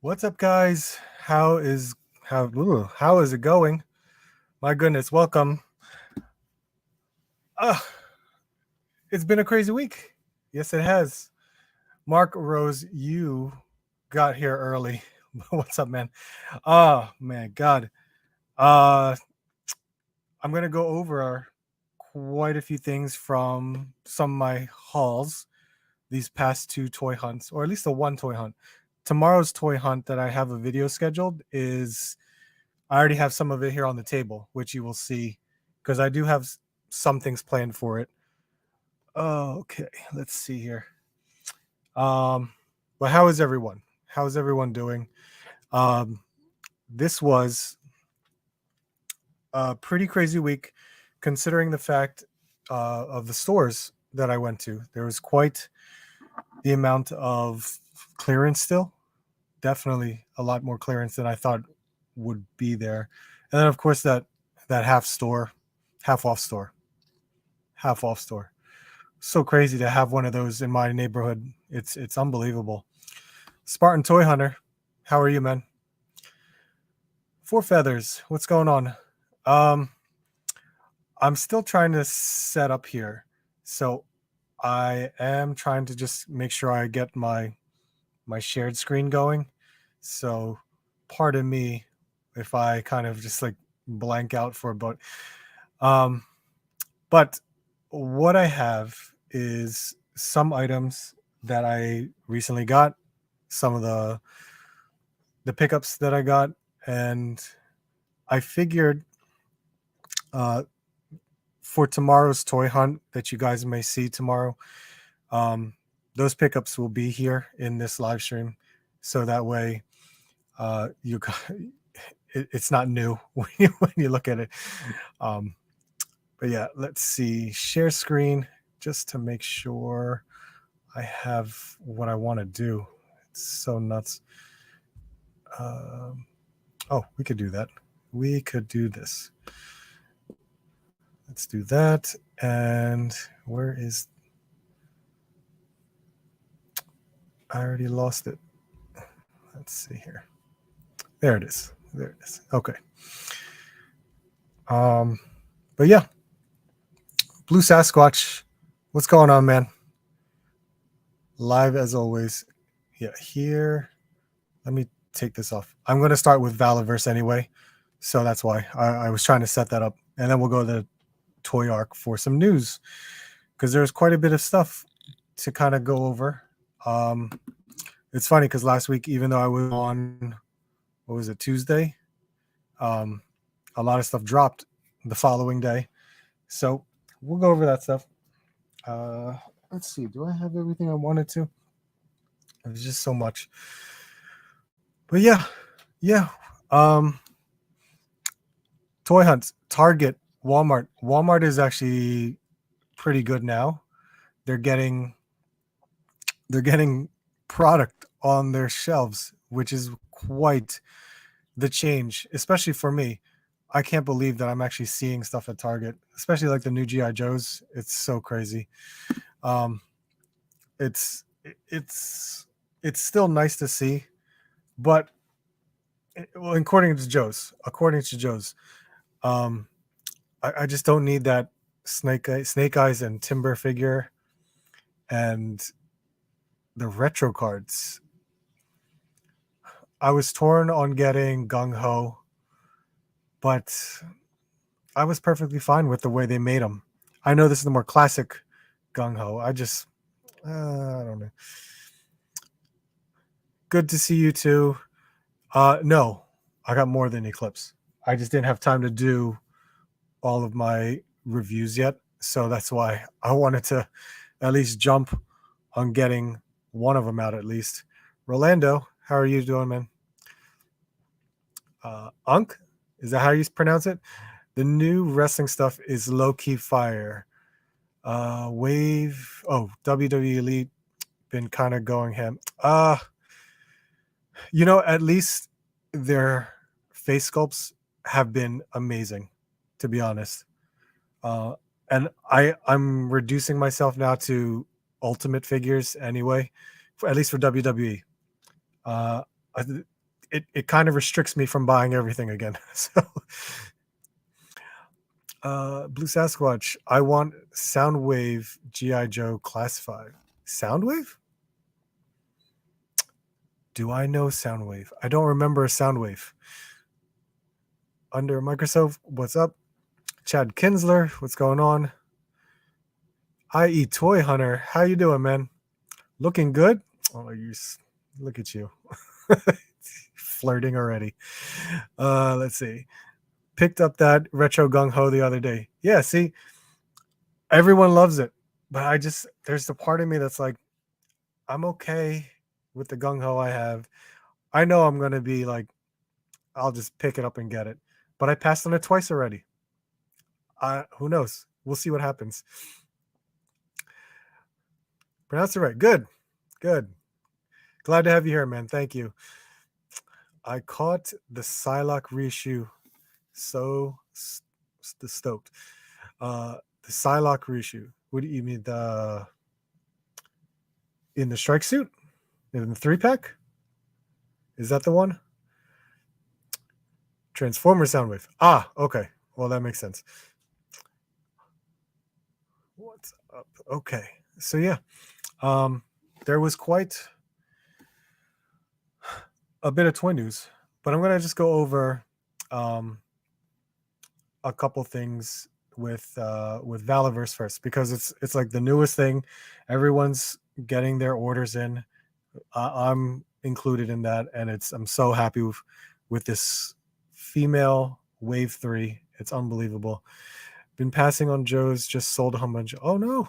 What's up, guys? How is it going? My goodness, welcome. Uh, it's been a crazy week. Yes, it has. Mark Rose, you got here early. What's up, man? Oh man, God. Uh, I'm gonna go over quite a few things from some of my hauls these past two toy hunts, or at least the one toy hunt. Tomorrow's toy hunt that I have a video scheduled is I already have some of it here on the table, which you will see because I do have some things planned for it. Okay, let's see here. But how is everyone? How is everyone doing? Um, this was a pretty crazy week, considering the fact of the stores that I went to. There was quite the amount of clearance still. Definitely a lot more clearance than I thought would be there. And then of course that half off store. So crazy to have one of those in my neighborhood. It's unbelievable. Spartan Toy Hunter, how are you, man? Four Feathers, what's going on? Um, I'm still trying to set up here. So I am trying to just make sure I get my shared screen going. So pardon me if I kind of just like blank out for a bit. Um, but what I have is some items that I recently got, some of the pickups that I got, and I figured uh, for tomorrow's toy hunt that you guys may see tomorrow, um, those pickups will be here in this live stream, so that way you it's not new when you look at it. Um, but yeah, let's see. Share screen just to make sure I have what I want to do. It's so nuts. Oh, we could do that. We could do this. Let's do that. And where is... I already lost it. Let's see here. There it is. There it is. Okay. But yeah, Blue Sasquatch, what's going on, man? Live as always. Yeah, here. Let me take this off. I'm going to start with Valiverse anyway, so that's why I was trying to set that up, and then we'll go to the Toy Arc for some news because there's quite a bit of stuff to kind of go over. It's funny because last week, even though I was on, what was it, Tuesday, a lot of stuff dropped the following day, so we'll go over that stuff. Let's see, do I have everything I wanted to? There's just so much. But yeah. Toy hunts, Target, Walmart. Walmart is actually pretty good now. They're getting product on their shelves, which is quite the change, especially for me. I can't believe that I'm actually seeing stuff at Target, especially like the new GI Joes. It's so crazy. It's still nice to see, but well, according to Joe's, I just don't need that Snake Eyes and Timber figure, and the retro cards. I was torn on getting Gung Ho, but I was perfectly fine with the way they made them. I know this is the more classic Gung Ho. I don't know. Good to see you too. No, I got more than Eclipse. I just didn't have time to do all of my reviews yet, so that's why I wanted to at least jump on getting one of them out at least. Rolando, how are you doing, man? Unk, is that how you pronounce it? The new wrestling stuff is low-key fire. Wave, WWE Elite been kind of going ham. At least their face sculpts have been amazing, to be honest. And I'm reducing myself now to ultimate figures anyway, at least for WWE. it kind of restricts me from buying everything again. So Blue Sasquatch, I want Soundwave G.I. Joe Classified. Soundwave? Do I know Soundwave? I don't remember a Soundwave. Under Microsoft, what's up? Chad Kinsler, what's going on? IE Toy Hunter, how you doing, man? Looking good? Oh, look at you. Flirting already. Let's see. Picked up that retro gung ho the other day. Yeah, see, everyone loves it, but there's the part of me that's like, I'm okay with the gung ho I have. I know I'm gonna be like, I'll just pick it up and get it, but I passed on it twice already. Who knows? We'll see what happens. Pronounce it right. Good. Glad to have you here, man. Thank you. I caught the Psylocke reissue. So stoked. The Psylocke reissue. What do you mean? In the strike suit? In the 3-pack? Is that the one? Transformer Soundwave. Okay. Well, that makes sense. What's up? Okay. So yeah. There was quite a bit of toy news, but I'm gonna just go over a couple things with Valiverse first, because it's like the newest thing. Everyone's getting their orders in. I'm included in that, and I'm so happy with this female Wave 3. It's unbelievable. Been passing on Joe's, just sold a bunch. Oh no,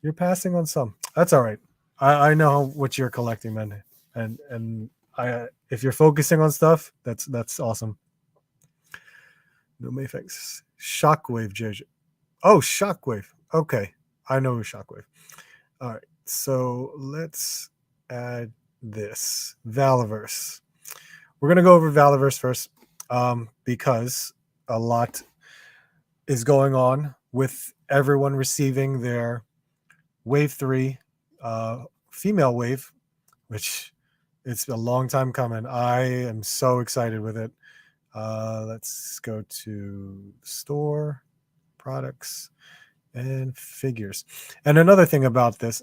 you're passing on some. That's all right. I know what you're collecting, man, and if you're focusing on stuff, that's awesome. No Mayfix. Shockwave, JJ. Oh, Shockwave. Okay, I know Shockwave. All right, so let's add this Valiverse. We're gonna go over Valiverse first, because a lot is going on with everyone receiving their Wave 3 female wave, which it's a long time coming. I am so excited with it. Let's go to store, products, and figures. And another thing about this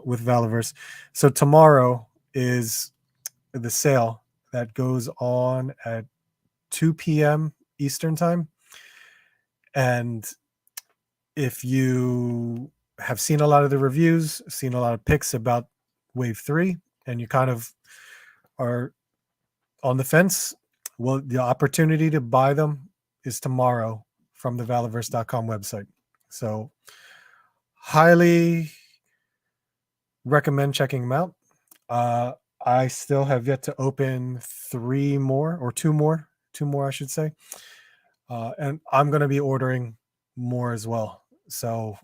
with Valiverse, so tomorrow is the sale that goes on at 2 p.m. Eastern time. And if you have seen a lot of the reviews, seen a lot of pics about Wave 3, and you kind of are on the fence, well, the opportunity to buy them is tomorrow from the Valiverse.com website. So highly recommend checking them out. I still have yet to open two more, I should say. And I'm going to be ordering more as well. So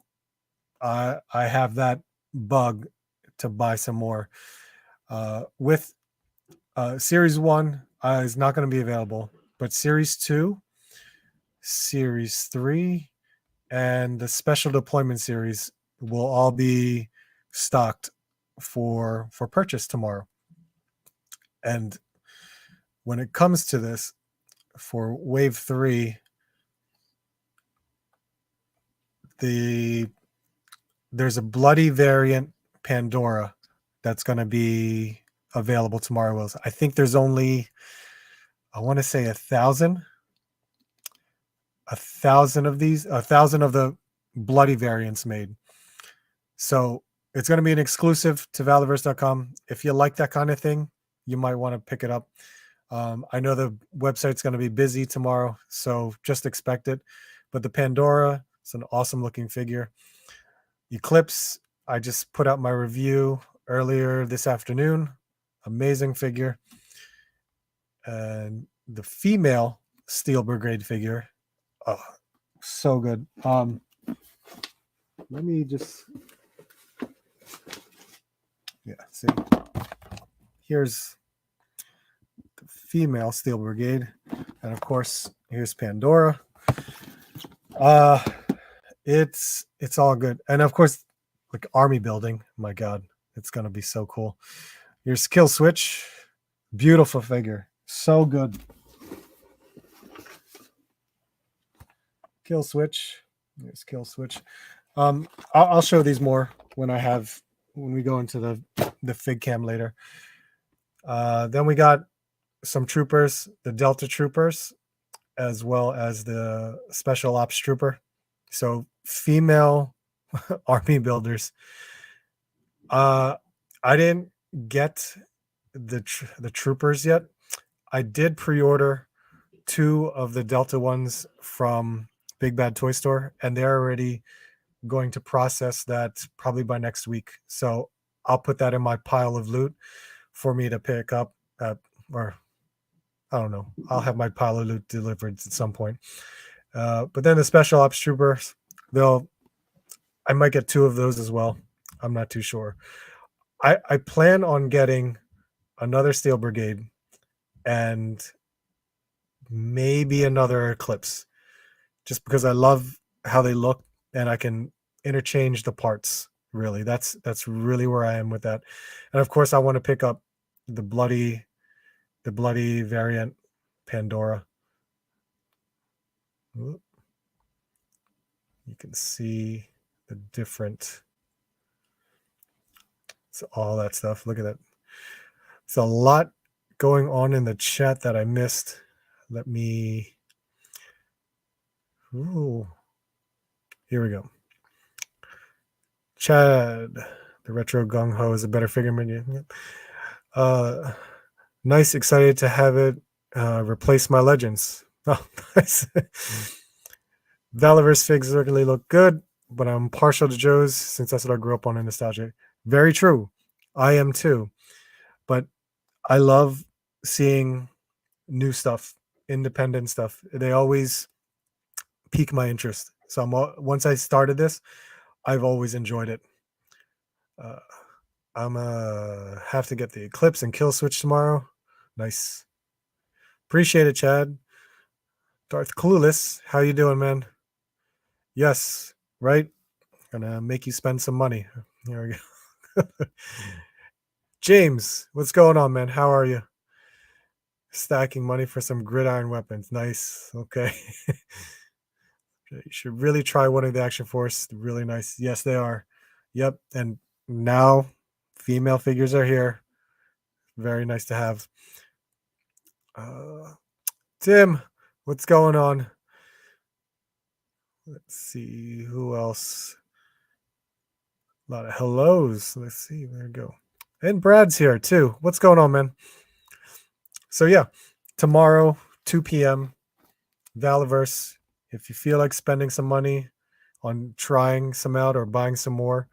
I have that bug to buy some more. With Series 1 is not going to be available, but Series 2, Series 3, and the Special Deployment Series will all be stocked for purchase tomorrow. And when it comes to this, for Wave 3, there's a bloody variant Pandora that's going to be available tomorrow. I think there's only, I want to say 1,000 of these, 1,000 of the bloody variants made. So it's going to be an exclusive to Valiverse.com. If you like that kind of thing, you might want to pick it up. I know the website's going to be busy tomorrow, so just expect it. But the Pandora, it's an awesome looking figure. Eclipse, I just put out my review earlier this afternoon. Amazing figure. And the female Steel Brigade figure, oh, so good. Let me just, see. Here's the female Steel Brigade, and of course, here's Pandora. It's all good, and of course, like army building. My God, it's gonna be so cool. Here's Kill Switch. Beautiful figure. So good. Kill switch. There's kill switch. I'll show these more when we go into the fig cam later. Then we got some troopers, the Delta troopers, as well as the special ops trooper. So female army builders. I didn't get the troopers yet. I did pre-order 2 of the Delta ones from Big Bad Toy Store, and they're already going to process that probably by next week. So I'll put that in my pile of loot for me to pick up or I don't know. I'll have my pile of loot delivered at some point. But then the special ops troopers, I might get 2 of those as well. I'm not too sure. I plan on getting another Steel Brigade and maybe another Eclipse, just because I love how they look and I can interchange the parts. Really, that's really where I am with that. And of course, I want to pick up the bloody variant Pandora. You can see the different. It's all that stuff. Look at that. It's a lot going on in the chat that I missed. Let me. Ooh. Here we go. Chad, the retro gung ho is a better figure menu. Nice, excited to have it replace my legends. Oh, nice. Valorous figs certainly look good, but I'm partial to Joe's since that's what I grew up on in nostalgia. Very true. I am too. But I love seeing new stuff, independent stuff. They always pique my interest. So once I started this, I've always enjoyed it. I'm have to get the Eclipse and Kill Switch tomorrow. Nice. Appreciate it, Chad. Darth Clueless, how you doing, man? Yes, right? Gonna make you spend some money. Here we go. James, what's going on, man? How are you? Stacking money for some gridiron weapons. Nice. Okay. You should really try one of the Action Force. Really nice. Yes, they are. Yep. And now female figures are here. Very nice to have. Tim, what's going on? Let's see who else. A lot of hellos. Let's see. There we go. And Brad's here too. What's going on, man? So yeah, tomorrow, 2 p.m. Valiverse. If you feel like spending some money on trying some out or buying some more,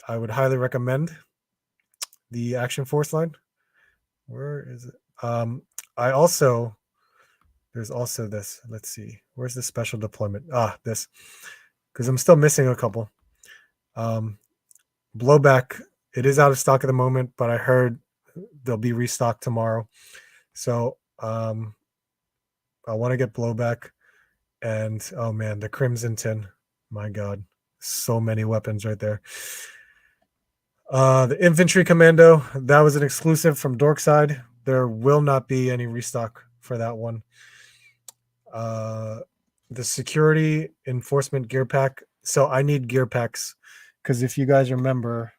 I would highly recommend the Action Force line. Where is it? There's also this. Let's see. Where's the special deployment? This. Because I'm still missing a couple. Blowback. It is out of stock at the moment, but I heard they'll be restocked tomorrow. So I want to get Blowback. And oh man, the Crimson Tin. My God. So many weapons right there. The Infantry Commando, that was an exclusive from Dorkside. There will not be any restock for that one. The Security Enforcement Gear Pack. So I need gear packs because if you guys remember,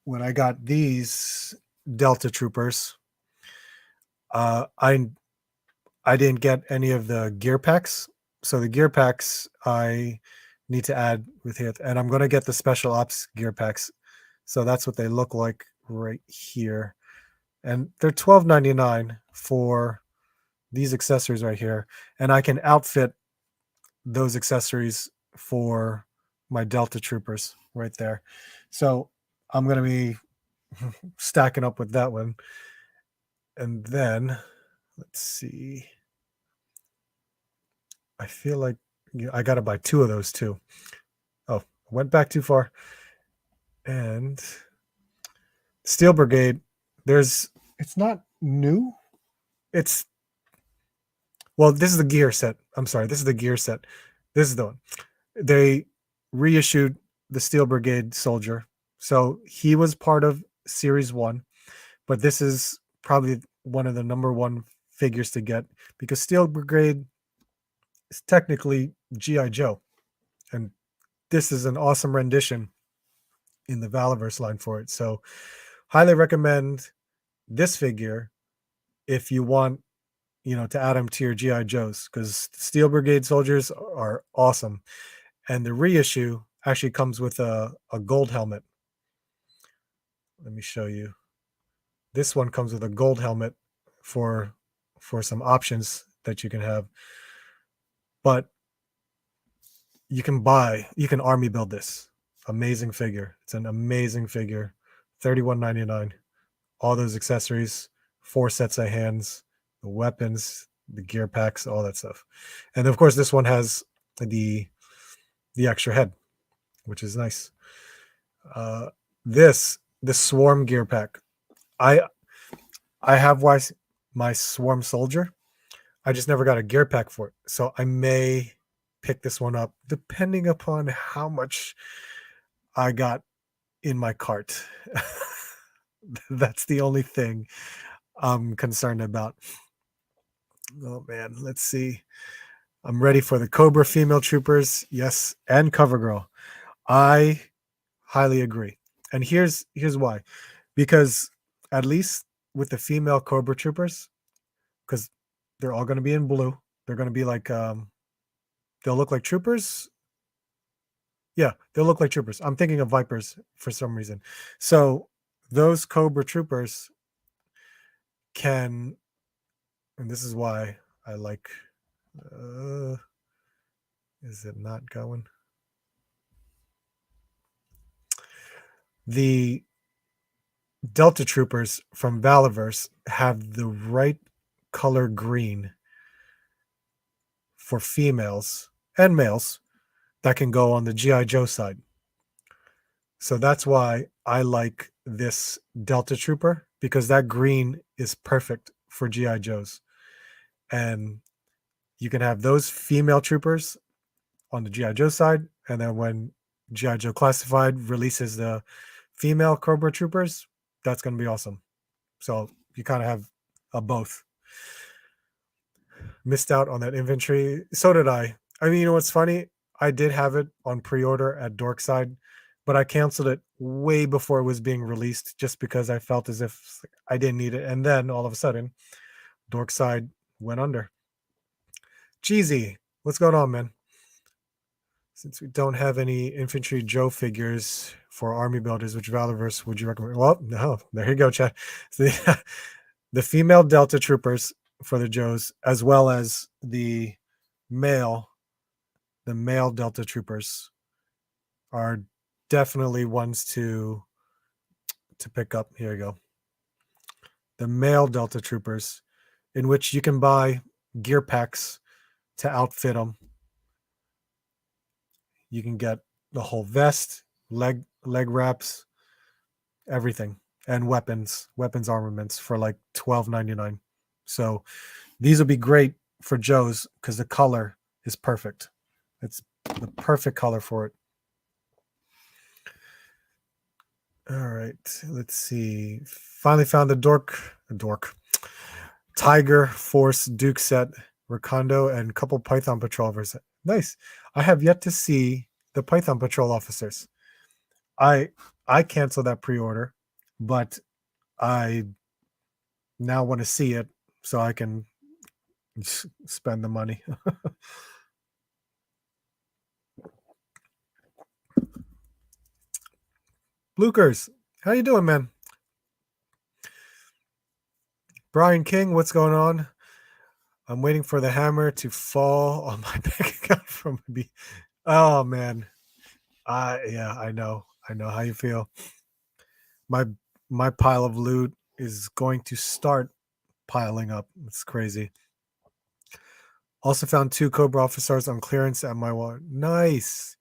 when I got these Delta Troopers, I didn't get any of the gear packs. So the gear packs I need to add with here, and I'm going to get the special ops gear packs. So that's what they look like right here, and they're $12.99 for these accessories right here, and I can outfit those accessories for my Delta Troopers right there. So I'm going to be stacking up with that one. And then let's see, I feel like I got to buy 2 of those too. Oh, went back too far. And Steel Brigade, it's not new. This is the gear set. I'm sorry, this is the gear set. This is the one. They reissued the Steel Brigade soldier. So he was part of Series 1, but this is probably one of the number one figures to get because Steel Brigade is technically G.I. Joe. And this is an awesome rendition in the Valiverse line for it. So highly recommend this figure if you want, to add them to your GI Joes, because Steel Brigade soldiers are awesome. And the reissue actually comes with a gold helmet. Let me show you. This one comes with a gold helmet for some options that you can have. But you can army build this. Amazing figure. It's an amazing figure. $31.99. All those accessories, 4 sets of hands, the weapons, the gear packs, all that stuff. And of course, this one has the extra head, which is nice. The Swarm gear pack. I have my Swarm soldier. I just never got a gear pack for it. So I may pick this one up depending upon how much I got in my cart. That's the only thing I'm concerned about. Oh man, let's see. I'm ready for the Cobra female troopers. Yes, and CoverGirl. I highly agree. And here's why. Because at least with the female Cobra troopers, because they're all going to be in blue. They're going to be like they'll look like troopers. Yeah, they'll look like troopers. I'm thinking of Vipers for some reason. So those Cobra troopers can, and this is why I like, is it not going? The Delta troopers from Valiverse have the right color green for females and males that can go on the G.I. Joe side. So that's why I like this Delta Trooper, because that green is perfect for G.I. Joes. And you can have those female troopers on the G.I. Joe side. And then when G.I. Joe Classified releases the female Cobra troopers, that's going to be awesome. So you kind of have a both. Missed out on that infantry. So did I. I mean, you know what's funny? I did have it on pre-order at Dorkside, but I canceled it way before it was being released just because I felt as if I didn't need it. And then all of a sudden, Dorkside went under. Cheesy, what's going on, man? Since we don't have any Infantry Joe figures for Army Builders, which Valiverse would you recommend? Well, no, there you go, Chad. So the female Delta Troopers for the Joes, as well as the male Delta Troopers, are definitely ones to pick up. Here you go. The male Delta Troopers, in which you can buy gear packs to outfit them. You can get the whole vest, leg wraps, everything, and weapons armaments for like $12.99. So these would be great for Joe's because the color is perfect. It's the perfect color for it. All right, let's see. Finally found the dork Tiger Force Duke set, Recondo, and a couple Python Patrolers. Nice. I have yet to see the Python Patrol officers. I canceled that pre-order, but I now want to see it so I can spend the money. Blukers, how you doing, man? Brian King, what's going on? I'm waiting for the hammer to fall on my bank account from me. Oh man. Yeah, I know how you feel. My pile of loot is going to start piling up. It's crazy. Also found 2 Cobra officers on clearance at my wallet. Nice.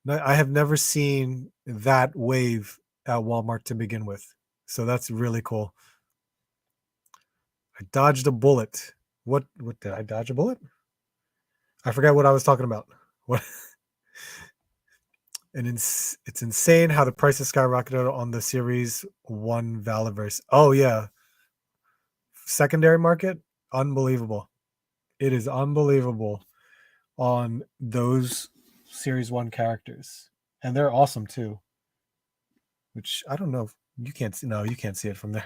I have never seen that wave at Walmart to begin with. So that's really cool. I dodged a bullet. What did I dodge a bullet? I forgot what I was talking about. What? And it's insane how the prices skyrocketed on the Series 1 Valiverse. Oh, yeah. Secondary market, unbelievable. It is unbelievable on those Series 1 characters. And they're awesome too. Which I don't know if you can't see. No, you can't see it from there.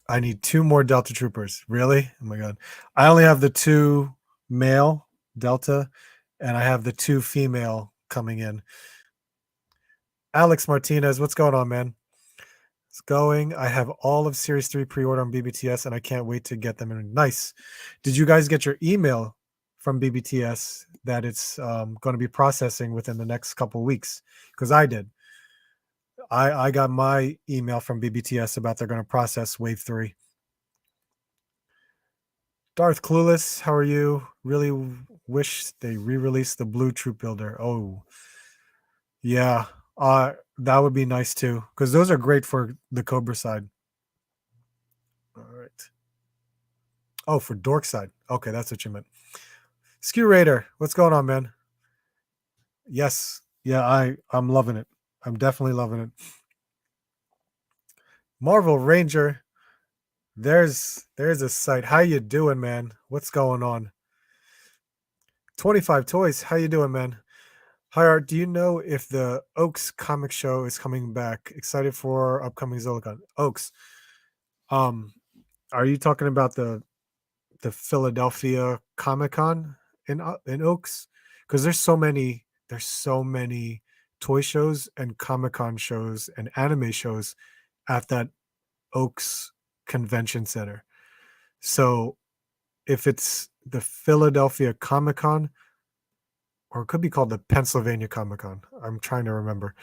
I need 2 more Delta Troopers. Really? Oh my god. I only have the 2 male Delta, and I have the 2 female coming in. Alex Martinez, what's going on, man? It's going. I have all of Series 3 pre-order on BBTS, and I can't wait to get them in. Nice. Did you guys get your email from BBTS that it's going to be processing within the next couple weeks? Because I did. I got my email from BBTS about they're going to process Wave 3. Darth Clueless, how are you? Really wish they re-released the Blue Troop Builder. Oh, yeah. That would be nice too, because those are great for the Cobra side. All right. Oh, for Dork side. Okay, that's what you meant. Skew Raider, what's going on, man? Yes. Yeah, I'm loving it. I'm definitely loving it. Marvel Ranger, there's a site. How you doing, man? What's going on? 25 Toys, how you doing, man? Hi Art, do you know if the Oaks comic show is coming back? Excited for upcoming Zolicon. Oaks. Are you talking about the Philadelphia Comic Con in Oaks? Because there's so many toy shows and Comic Con shows and anime shows at that Oaks Convention Center. So if it's the Philadelphia Comic Con, or it could be called the Pennsylvania Comic Con. I'm trying to remember.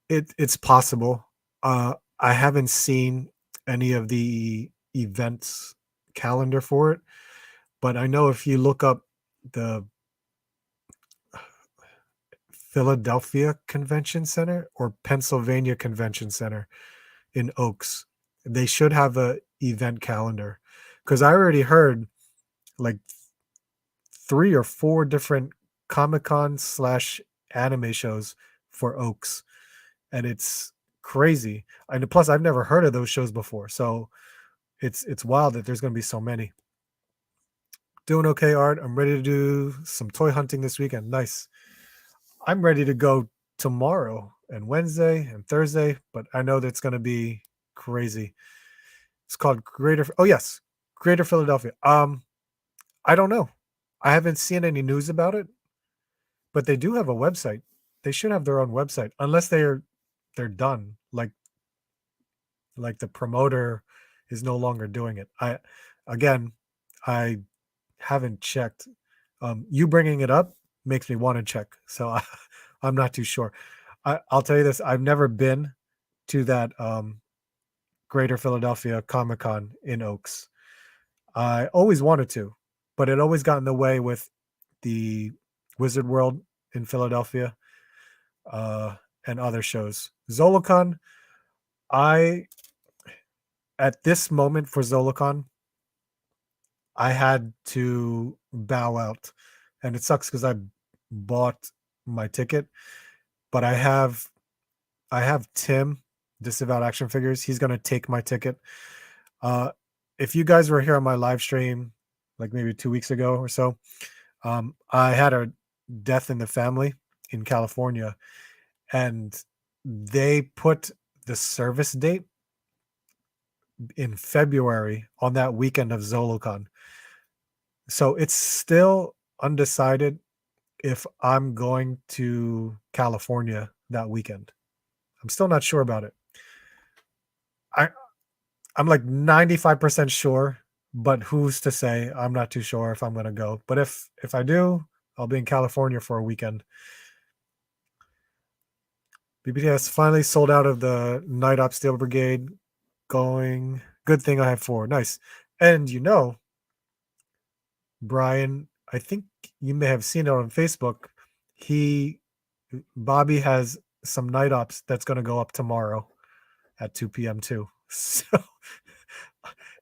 It's possible. I haven't seen any of the events calendar for it, but I know if you look up the Philadelphia Convention Center or Pennsylvania Convention Center in Oaks, they should have a event calendar, because I already heard like 3 or 4 different Comic-Con / anime shows for Oaks, and it's crazy. And plus, I've never heard of those shows before, so it's wild that there's going to be so many. Doing okay, Art. I'm ready to do some toy hunting this weekend. Nice. I'm ready to go tomorrow and Wednesday and Thursday, but I know that's going to be crazy. It's called Greater. Oh yes, Greater Philadelphia. I don't know. I haven't seen any news about it, but they do have a website. They should have their own website, unless they're done. Like the promoter is no longer doing it. I haven't checked. You bringing it up makes me want to check. So I'm not too sure. I'll tell you this: I've never been to that Greater Philadelphia Comic Con in Oaks. I always wanted to, but it always got in the way with the Wizard World in Philadelphia and other shows. Zolicon, at this moment for Zolicon, I had to bow out, and it sucks because I bought my ticket, but I have Tim, Disavowed Action Figures. He's gonna take my ticket. If you guys were here on my live stream, like maybe 2 weeks ago or so, I had a death in the family in California, and they put the service date in February on that weekend of Zolicon. So it's still undecided if I'm going to California that weekend. I'm still not sure about it. I'm like 95% sure, but who's to say? I'm not too sure if I'm going to go. But if I do, I'll be in California for a weekend. BBTS finally sold out of the Night Op Steel Brigade. Going. Good thing I have 4. Nice. And Brian, I think you may have seen it on Facebook. Bobby has some Night Ops that's going to go up tomorrow at 2 p.m. too. So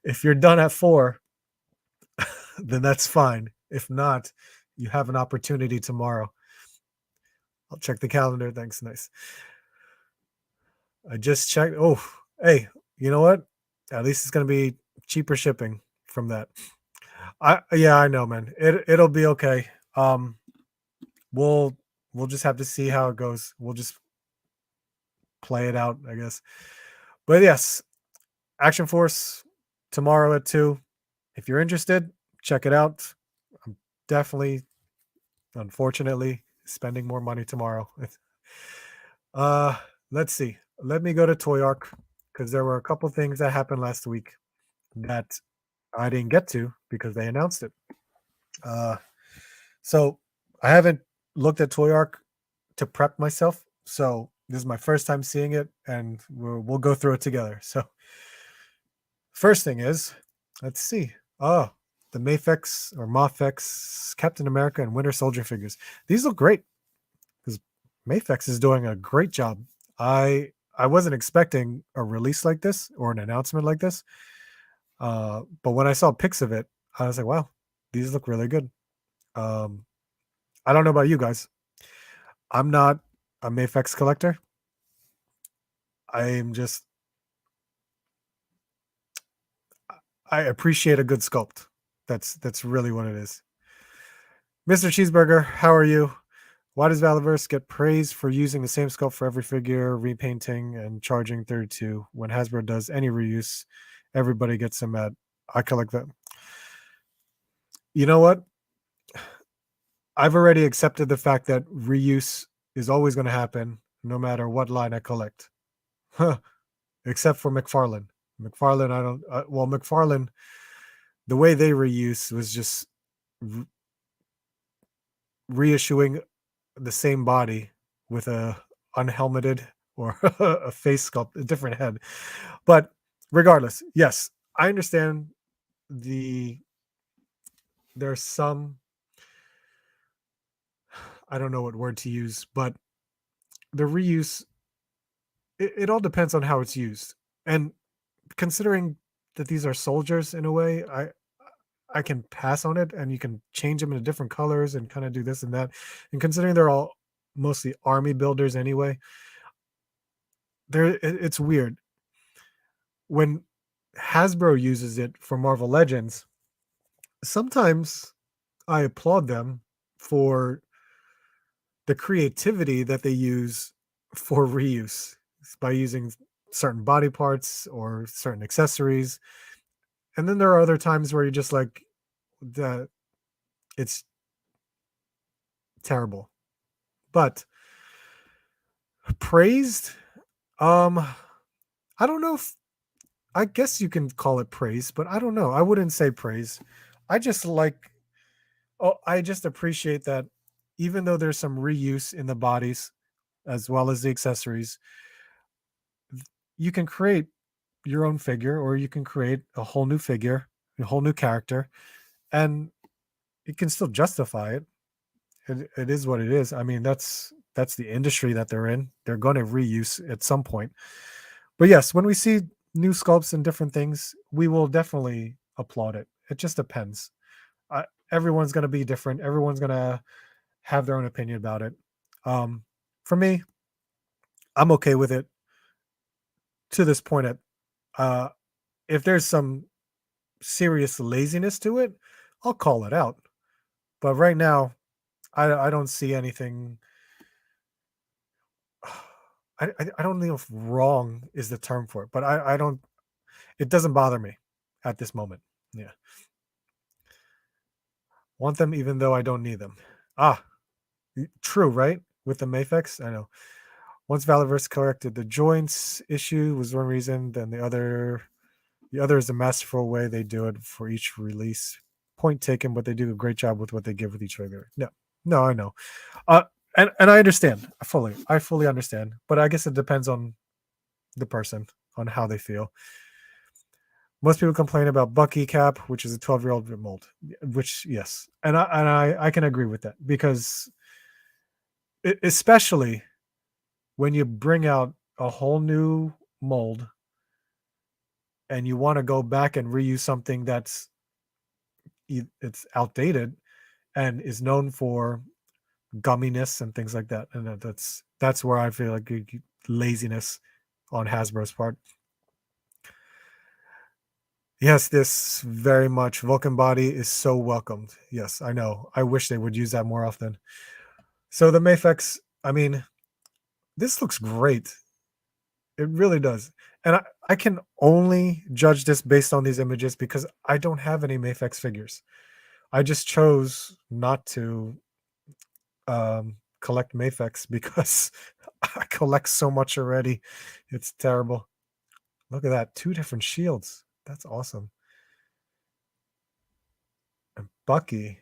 if you're done at 4, then that's fine. If not, You have an opportunity tomorrow. I'll check the calendar. Thanks. Nice. I just checked. Oh, hey, you know what? At least it's gonna be cheaper shipping from that. I know, man. It'll be okay. We'll we'll just have to see how it goes. We'll just play it out, I guess. But yes, Action Force tomorrow at 2. If you're interested, check it out. I'm definitely, unfortunately, spending more money tomorrow. uh let's see. Let me go to Toy Arc because there were a couple things that happened last week that I didn't get to because they announced it. Uh so I haven't looked at Toy Arc to prep myself. So this is my first time seeing it, and we'll go through it together. So first thing is, let's see. Oh, the Mafex or Mafex Captain America and Winter Soldier figures. These look great because Mafex is doing a great job. I wasn't expecting a release like this or an announcement like this. But when I saw pics of it, I was like, wow, these look really good. Um, I don't know about you guys. I'm not a Mafex collector. I'm just I appreciate a good sculpt. That's really what it is. Mr. Cheeseburger, how are you? Why does Valiverse get praised for using the same sculpt for every figure, repainting, and charging 32 when Hasbro does any reuse? Everybody gets them at. I collect that. You know what? I've already accepted the fact that reuse is always going to happen no matter what line I collect. Huh. Except for McFarlane. McFarlane, I don't. Well, McFarlane, the way they reuse was just reissuing the same body with a unhelmeted or a face sculpt, a different head. But regardless, yes, I understand there's some, I don't know what word to use, but the reuse, it all depends on how it's used. And considering that these are soldiers in a way, I can pass on it, and you can change them into different colors and kind of do this and that. And considering they're all mostly army builders anyway, it's weird when Hasbro uses it for Marvel Legends. Sometimes I applaud them for the creativity that they use for reuse by using certain body parts or certain accessories. And then there are other times where you're just like, that it's terrible. But praised, um, I don't know if, I guess you can call it praise, but I don't know. I wouldn't say praise. I just like, oh, I just appreciate that even though there's some reuse in the bodies as well as the accessories, you can create your own figure, or you can create a whole new figure, a whole new character, and it can still justify it. It is what it is. I mean, that's the industry that they're in. They're going to reuse at some point. But yes, when we see new sculpts and different things, we will definitely applaud it. It just depends. Everyone's going to be different. Everyone's going to have their own opinion about it. For me, I'm okay with it to this point. Uh, if there's some serious laziness to it, I'll call it out. But right now, I don't see anything. I don't know if wrong is the term for it, but I don't. It doesn't bother me at this moment. Yeah, want them even though I don't need them. Ah, true, right? With the Mafex, I know. Once Valiverse corrected the joints issue was one reason, then the other is the masterful way they do it for each release. Point taken, but they do a great job with what they give with each figure. No, no, I know. Uh, and I understand. I fully understand. But I guess it depends on the person, on how they feel. Most people complain about Bucky Cap, which is a 12-year-old mold. Which, yes, and I can agree with that, because especially when you bring out a whole new mold and you want to go back and reuse something it's outdated, and is known for gumminess and things like that. And that's where I feel like laziness on Hasbro's part. Yes, this very much Vulcan body is so welcomed. Yes, I know. I wish they would use that more often. So the Mafex, I mean, this looks great. It really does. And I can only judge this based on these images because I don't have any Mafex figures. I just chose not to collect Mafex because I collect so much already. It's terrible. Look at that. 2 different shields. That's awesome. And Bucky.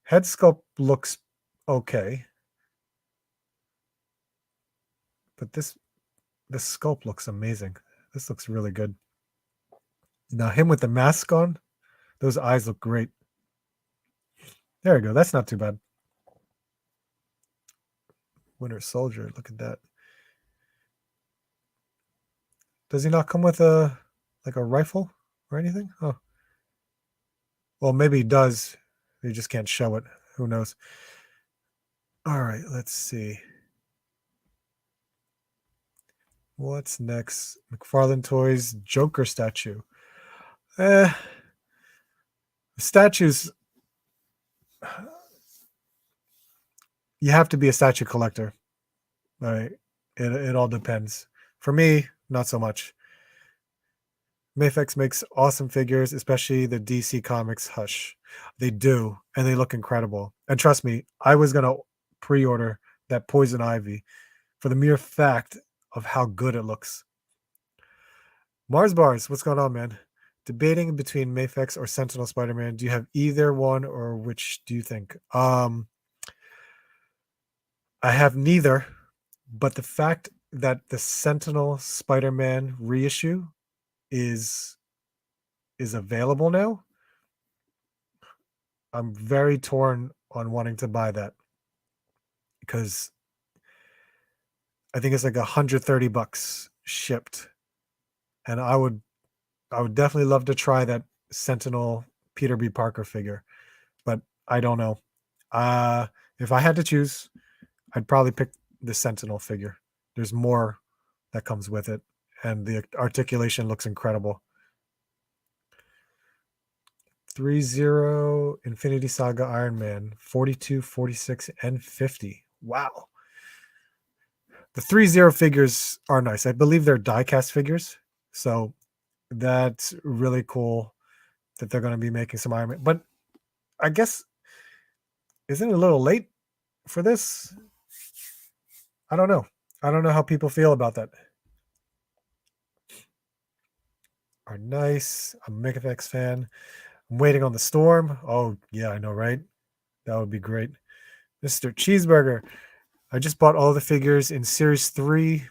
Head sculpt looks okay. But this sculpt looks amazing. This looks really good. Now him with the mask on, those eyes look great. There we go. That's not too bad. Winter Soldier. Look at that. Does he not come with a rifle or anything? Oh. Well, maybe he does. He just can't show it. Who knows? All right, let's see. What's next? McFarlane Toys Joker statue. Statues. You have to be a statue collector. All right. It all depends. For me, not so much. Mafex makes awesome figures, especially the DC Comics Hush. They do, and they look incredible. And trust me, I was going to pre-order that Poison Ivy for the mere fact of how good it looks. Mars Bars, what's going on, man? Debating between Mafex or Sentinel Spider-Man. Do you have either one, or which do you think? I have neither, but the fact that the Sentinel Spider-Man reissue is available now, I'm very torn on wanting to buy that because I think it's like $130 shipped, and I would definitely love to try that Sentinel Peter B. Parker figure, but I don't know. If I had to choose, I'd probably pick the Sentinel figure. There's more that comes with it, and the articulation looks incredible. 30 Infinity Saga Iron Man 42, 46, and 50. Wow. The 30 figures are nice. I believe they're die-cast figures, so that's really cool that they're going to be making some Iron Man. But I guess, isn't it a little late for this? I don't know. I don't know how people feel about that. Are nice. I'm a Mafex fan. I'm waiting on the Storm. Oh, yeah, I know, right? That would be great. Mr. Cheeseburger. I just bought all the figures in Series 3.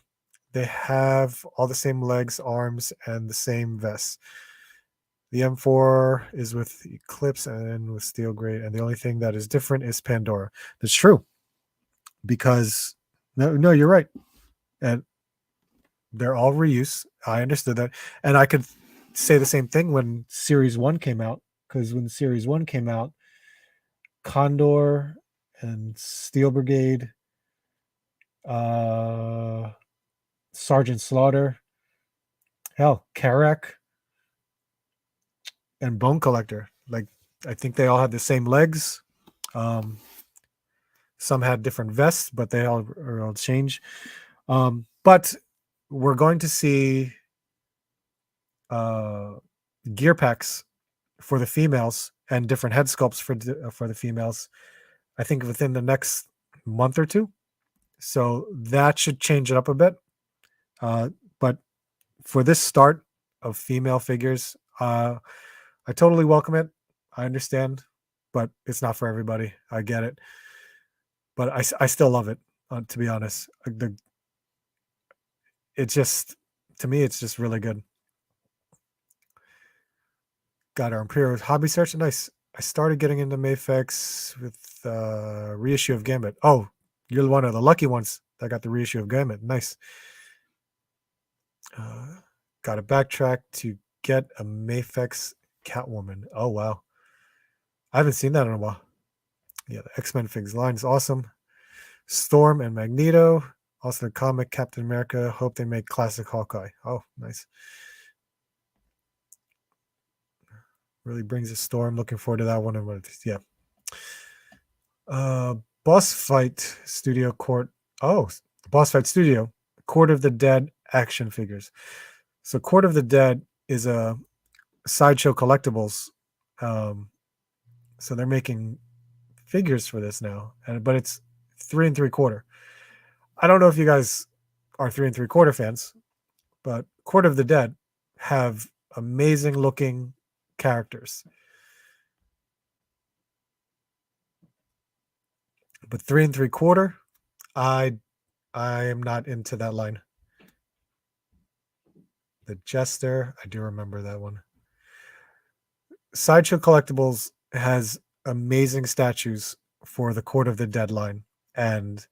They have all the same legs, arms, and the same vests. The M4 is with Eclipse and with Steel Grade, and the only thing that is different is Pandora. That's true. Because, no, you're right. And they're all reuse. I understood that. And I could say the same thing when Series 1 came out, because when Series 1 came out, Condor and Steel Brigade, Sergeant Slaughter, hell, Karak, and Bone Collector. Like, I think they all had the same legs. Some had different vests, but they all change. But we're going to see gear packs for the females and different head sculpts for the females, I think within the next month or two. So that should change it up a bit. But for this start of female figures, I totally welcome it. I understand, but it's not for everybody. I get it. But I still love it, to be honest. It's just, to me, it's just really good. Got our Imperial Hobby Search. Nice. I started getting into Mafex with reissue of Gambit. Oh, you're one of the lucky ones that got the reissue of Gambit. Nice. Got to backtrack to get a Mafex Catwoman. Oh, wow. I haven't seen that in a while. Yeah, the X-Men figs line is awesome. Storm and Magneto. Also the comic Captain America. Hope they make classic Hawkeye. Oh, nice. Really brings a Storm. Looking forward to that one. Yeah. Boss Fight Studio Court. Oh, Boss Fight Studio. Court of the Dead action figures. So Court of the Dead is a Sideshow Collectibles. So they're making figures for this now, but it's 3 3/4. I don't know if you guys are 3 3/4 fans, but Court of the Dead have amazing looking characters. But 3 3/4, I am not into that line. The Jester, I do remember that one. Sideshow Collectibles has amazing statues for the Court of the Dead line, and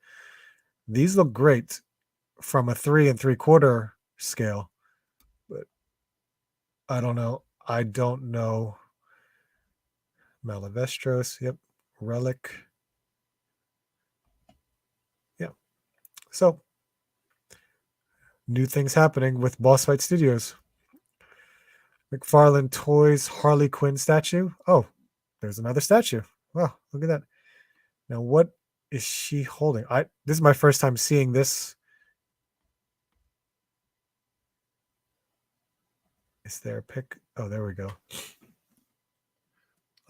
these look great from a 3 3/4 scale. But I don't know. I don't know. Malavestros, yep. Relic. Yeah. So, new things happening with Boss Fight Studios. McFarlane Toys Harley Quinn statue. Oh, there's another statue. Wow, look at that. Now, what is she holding? This is my first time seeing this. Is there a pic? Oh, there we go.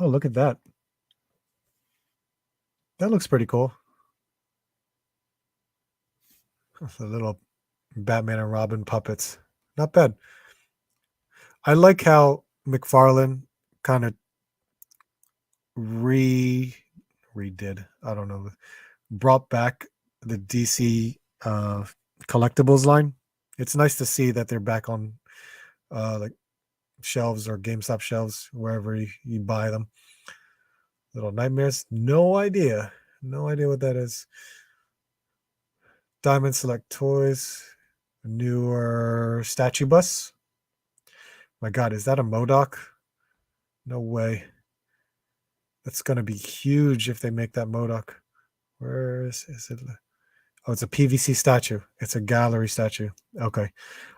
Oh, look at that. That looks pretty cool. The little Batman and Robin puppets. Not bad. I like how McFarlane kind of redid. I don't know. Brought back the DC collectibles line. It's nice to see that they're back on like shelves or GameStop shelves, wherever you buy them. Little Nightmares. No idea. No idea what that is. Diamond Select Toys. Newer statue bus. My God, is that a MODOK? No way. That's going to be huge if they make that MODOK. Where is it? Oh, it's a PVC statue. It's a gallery statue. Okay.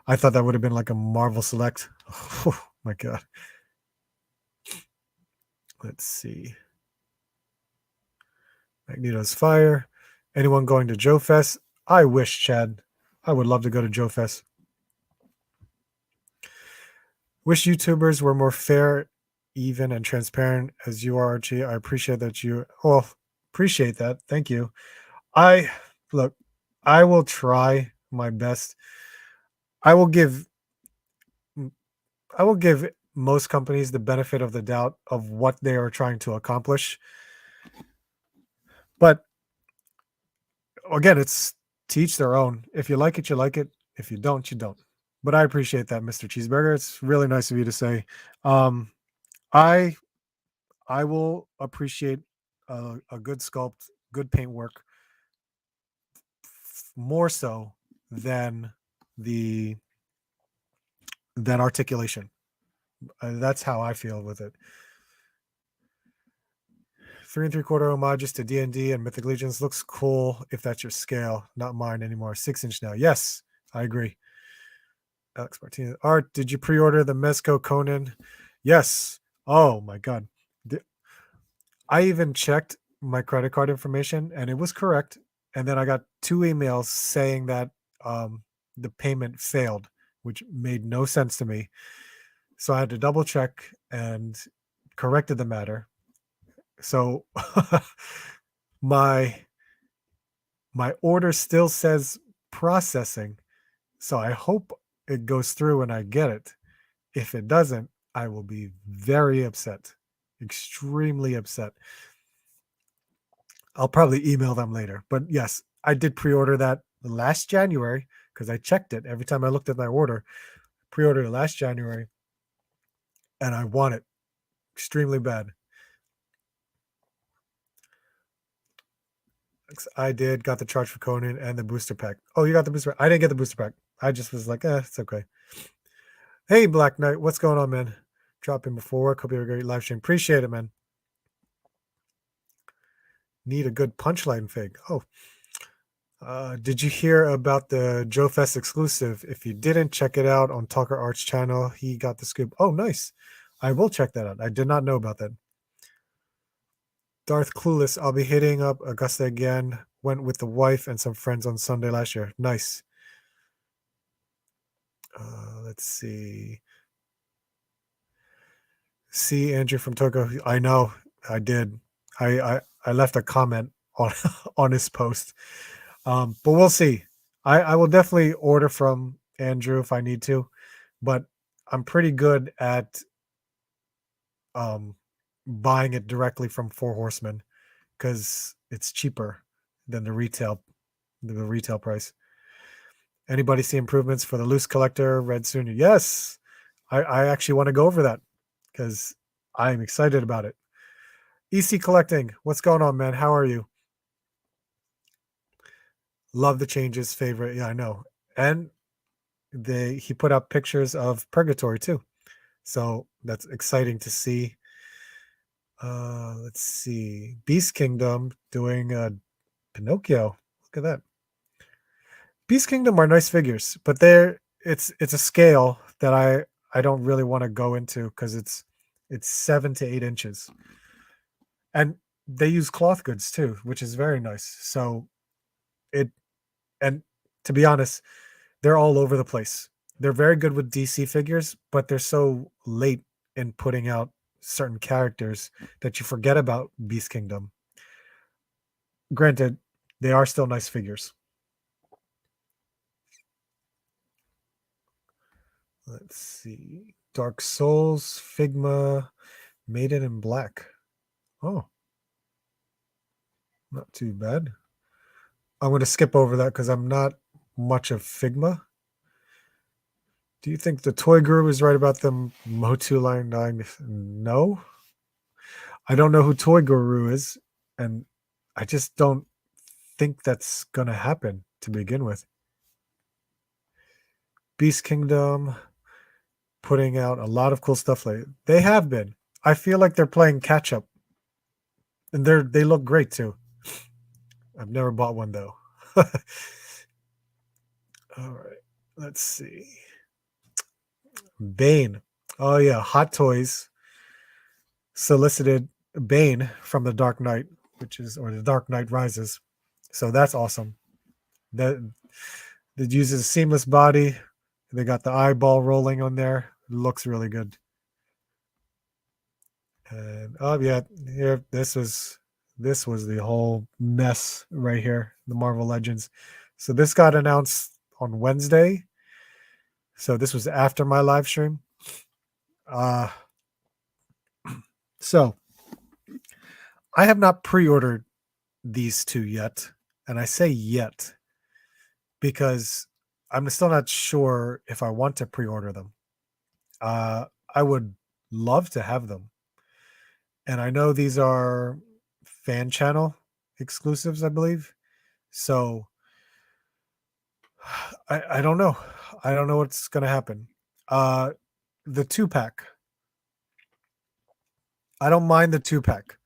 I thought that would have been like a Marvel Select. Oh, my God. Let's see. Magneto's Fire. Anyone going to Joe Fest? I wish, Chad. I would love to go to Joe Fest. Wish YouTubers were more fair, even, and transparent as you are, Archie. I appreciate that you. Well, appreciate that. Thank you. I will try my best. I will give most companies the benefit of the doubt of what they are trying to accomplish. But again, it's to each their own. If you like it, you like it. If you don't, you don't. But I appreciate that, Mr. Cheeseburger. It's really nice of you to say. I will appreciate a good sculpt, good paint work, more so than articulation. That's how I feel with it. 3 3/4 homages to D&D and Mythic Legions looks cool if that's your scale. Not mine anymore. 6-inch now. Yes, I agree. Alex Martinez. Art, did you pre-order the Mezco Conan? Yes. Oh my God. I even checked my credit card information and it was correct. And then I got 2 emails saying that the payment failed, which made no sense to me. So I had to double check and corrected the matter. So my order still says processing. So I hope it goes through and I get it. If it doesn't, I will be very upset. Extremely upset. I'll probably email them later. But yes, I did pre-order that last January because I checked it every time I looked at my order. Pre-ordered it last January and I want it extremely bad. I got the charge for Conan and the booster pack. Oh, you got the booster pack. I didn't get the booster pack. I just was like, it's okay. Hey, Black Knight, what's going on, man? Drop in before work. Hope you have a great live stream. Appreciate it, man. Need a good punchline fig. Oh, did you hear about the Joe Fest exclusive? If you didn't, check it out on Talker Arts channel. He got the scoop. Oh, nice. I will check that out. I did not know about that. Darth Clueless. I'll be hitting up Augusta again. Went with the wife and some friends on Sunday last year. Nice. Let's see. See Andrew from TOYCO. I know. I did. I left a comment on on his post. But we'll see. I will definitely order from Andrew if I need to, but I'm pretty good at buying it directly from Four Horsemen because it's cheaper than the retail price. Anybody see improvements for the loose collector Red Soon? Yes, I actually want to go over that because I'm excited about it. EC Collecting, what's going on, man? How are you? Love the changes. Favorite, yeah, I know. And he put up pictures of Purgatory too, so that's exciting to see. Let's see, Beast Kingdom doing Pinocchio. Look at that. Beast Kingdom are nice figures, but it's a scale that I don't really want to go into because it's 7 to 8 inches, and they use cloth goods too, which is very nice. So and to be honest, they're all over the place. They're very good with DC figures, but they're so late in putting out certain characters that you forget about Beast Kingdom. Granted, they are still nice figures. Let's see. Dark Souls, Figma, Maiden in Black. Oh, not too bad. I'm going to skip over that because I'm not much of Figma. Do you think the Toy Guru is right about the Motu Line 9? No. I don't know who Toy Guru is, and I just don't think that's going to happen to begin with. Beast Kingdom putting out a lot of cool stuff lately. They have been. I feel like they're playing catch up. And they look great too. I've never bought one though. All right. Let's see. Bane. Oh yeah, Hot Toys solicited Bane from the Dark Knight, or the Dark Knight Rises. So that's awesome. That uses a seamless body. They got the eyeball rolling on there. It looks really good. And oh yeah, here this was the whole mess right here, the Marvel Legends. So this got announced on Wednesday. So this was after my live stream. So I have not pre-ordered these two yet, and I say yet because I'm still not sure if I want to pre-order them. I would love to have them, and I know these are fan channel exclusives, I believe. So I don't know. I don't know what's going to happen. The 2-pack. I don't mind the 2-pack.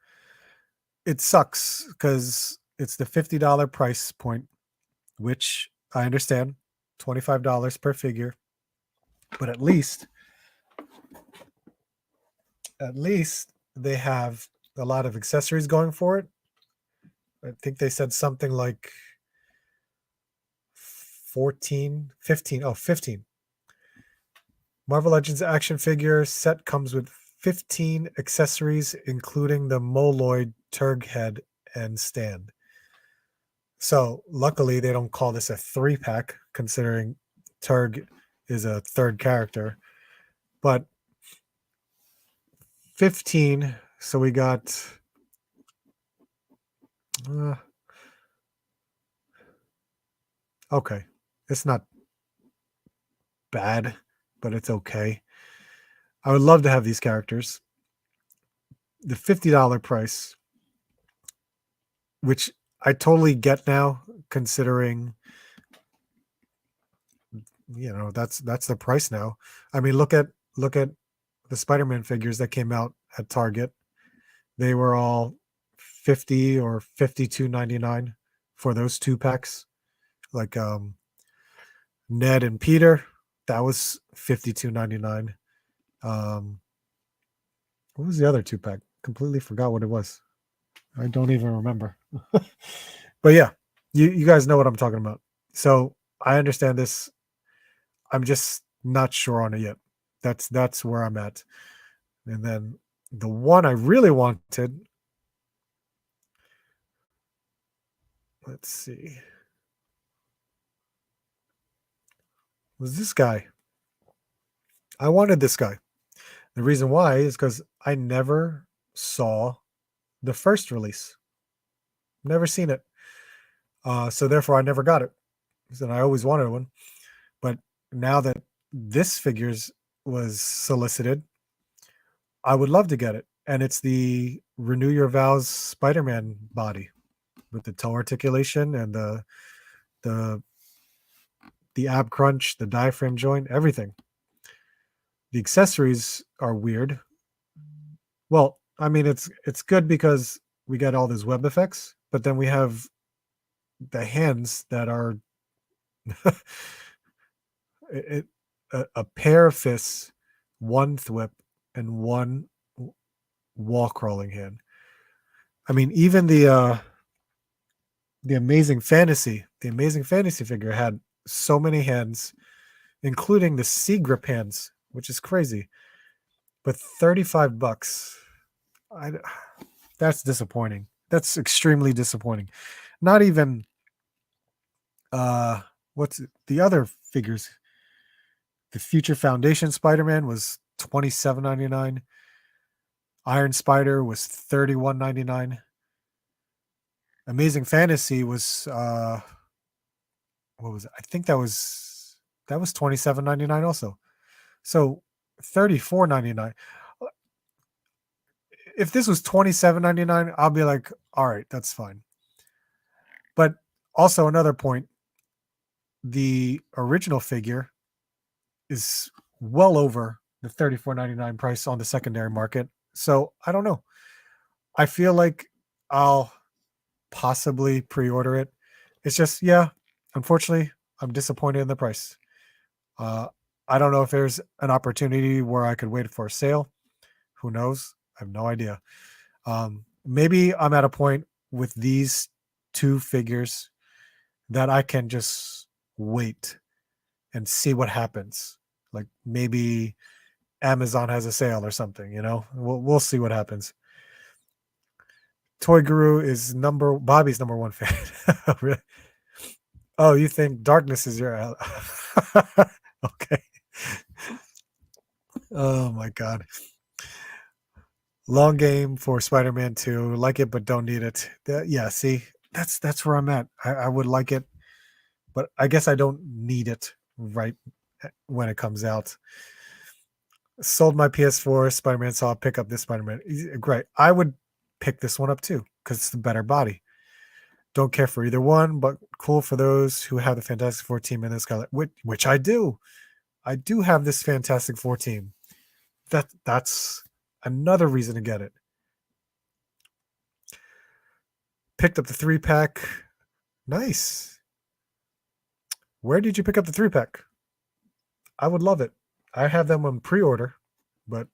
It sucks because it's the $50 price point, which I understand, $25 per figure. But at least they have a lot of accessories going for it. I think they said something like 15. Oh, 15. Marvel Legends action figure set comes with 15 accessories, including the Moloid Turg head and stand. So luckily they don't call this a 3-pack, considering Turg is a third character. But 15, so we got okay. It's not bad, but it's okay. I would love to have these characters. The $50 price, which I totally get now, considering that's the price now. I mean, look at the Spider-Man figures that came out at Target. They were all $50 or $52.99 for those 2 packs. Like Ned and Peter, that was $52.99. What was the other 2-pack? Completely forgot what it was. I don't even remember. But yeah, you guys know what I'm talking about. So I understand this. I'm just not sure on it yet. That's where I'm at. And then the one I really wanted, let's see, was this guy. I wanted this guy. The reason why is because I never saw the first release. Never seen it. So therefore I never got it. And I always wanted one. But now that this figures was solicited, I would love to get it. And it's the Renew Your Vows Spider-Man body with the toe articulation and the ab crunch, the diaphragm joint, everything. The accessories are weird. Well, I mean it's good because we got all these web effects, but then we have the hands that are a pair of fists, one thwip, and one wall crawling hand. I mean, even the Amazing Fantasy figure had so many hands, including the C grip hands, which is crazy. But $35, that's disappointing. That's extremely disappointing. Not even what's the other figures? The Future Foundation Spider-Man was $27.99. Iron Spider was $31.99. Amazing Fantasy was what was it? I think that was $27.99 also. So $34.99. If this was $27.99, I'll be like, all right, that's fine. But also another point, the original figure is well over the $34.99 price on the secondary market. So I don't know. I feel like I'll possibly pre-order it. It's just, yeah, unfortunately, I'm disappointed in the price. I don't know if there's an opportunity where I could wait for a sale. Who knows? I have no idea. Maybe I'm at a point with these 2 figures that I can just wait and see what happens. Like maybe Amazon has a sale or something, you know? We'll see what happens. Toy Guru is Bobby's number 1 fan. Really? Oh, you think Darkness is your okay. Oh my god. Long game for Spider-Man 2. Like it but don't need it. Yeah, see, that's where I'm at. I would like it, but I guess I don't need it right when it comes out. Sold my PS4 Spider-Man, so I'll pick up this Spider-Man. Great. I would pick this one up too because it's the better body. Don't care for either one, but cool for those who have the Fantastic Four team in this color, which I do. I do have this Fantastic Four team. That's another reason to get it. Picked up the 3-pack. Nice. Where did you pick up the 3-pack? I would love it. I have them on pre-order, but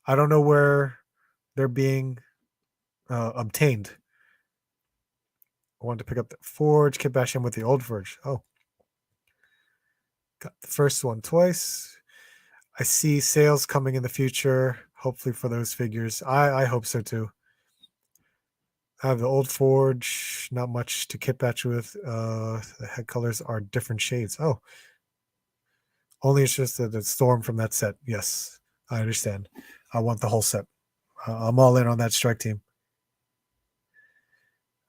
I don't know where they're being obtained. I wanted to pick up the Forge, Kit Bash in with the old Forge. Oh. Got the first one twice. I see sales coming in the future, hopefully for those figures. I hope so too. I have the old Forge, not much to kit batch with. The head colors are different shades. Oh. Only interested in Storm from that set. Yes, I understand. I want the whole set. I'm all in on that strike team.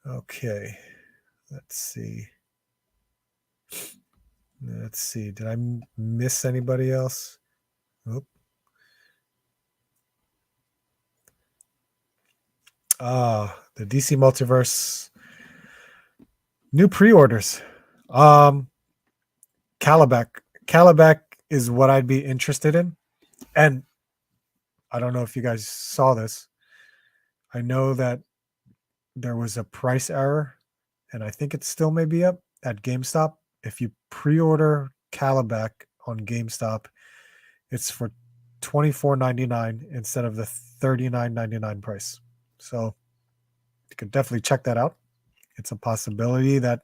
Okay. Let's see. Did I miss anybody else? Oop. The DC Multiverse new pre-orders. Calabac is what I'd be interested in. And I don't know if you guys saw this. I know that there was a price error, and I think it still may be up at GameStop. If you pre-order Calabac on GameStop, it's for $24.99 instead of the $39.99 price. So you could definitely check that out. It's a possibility that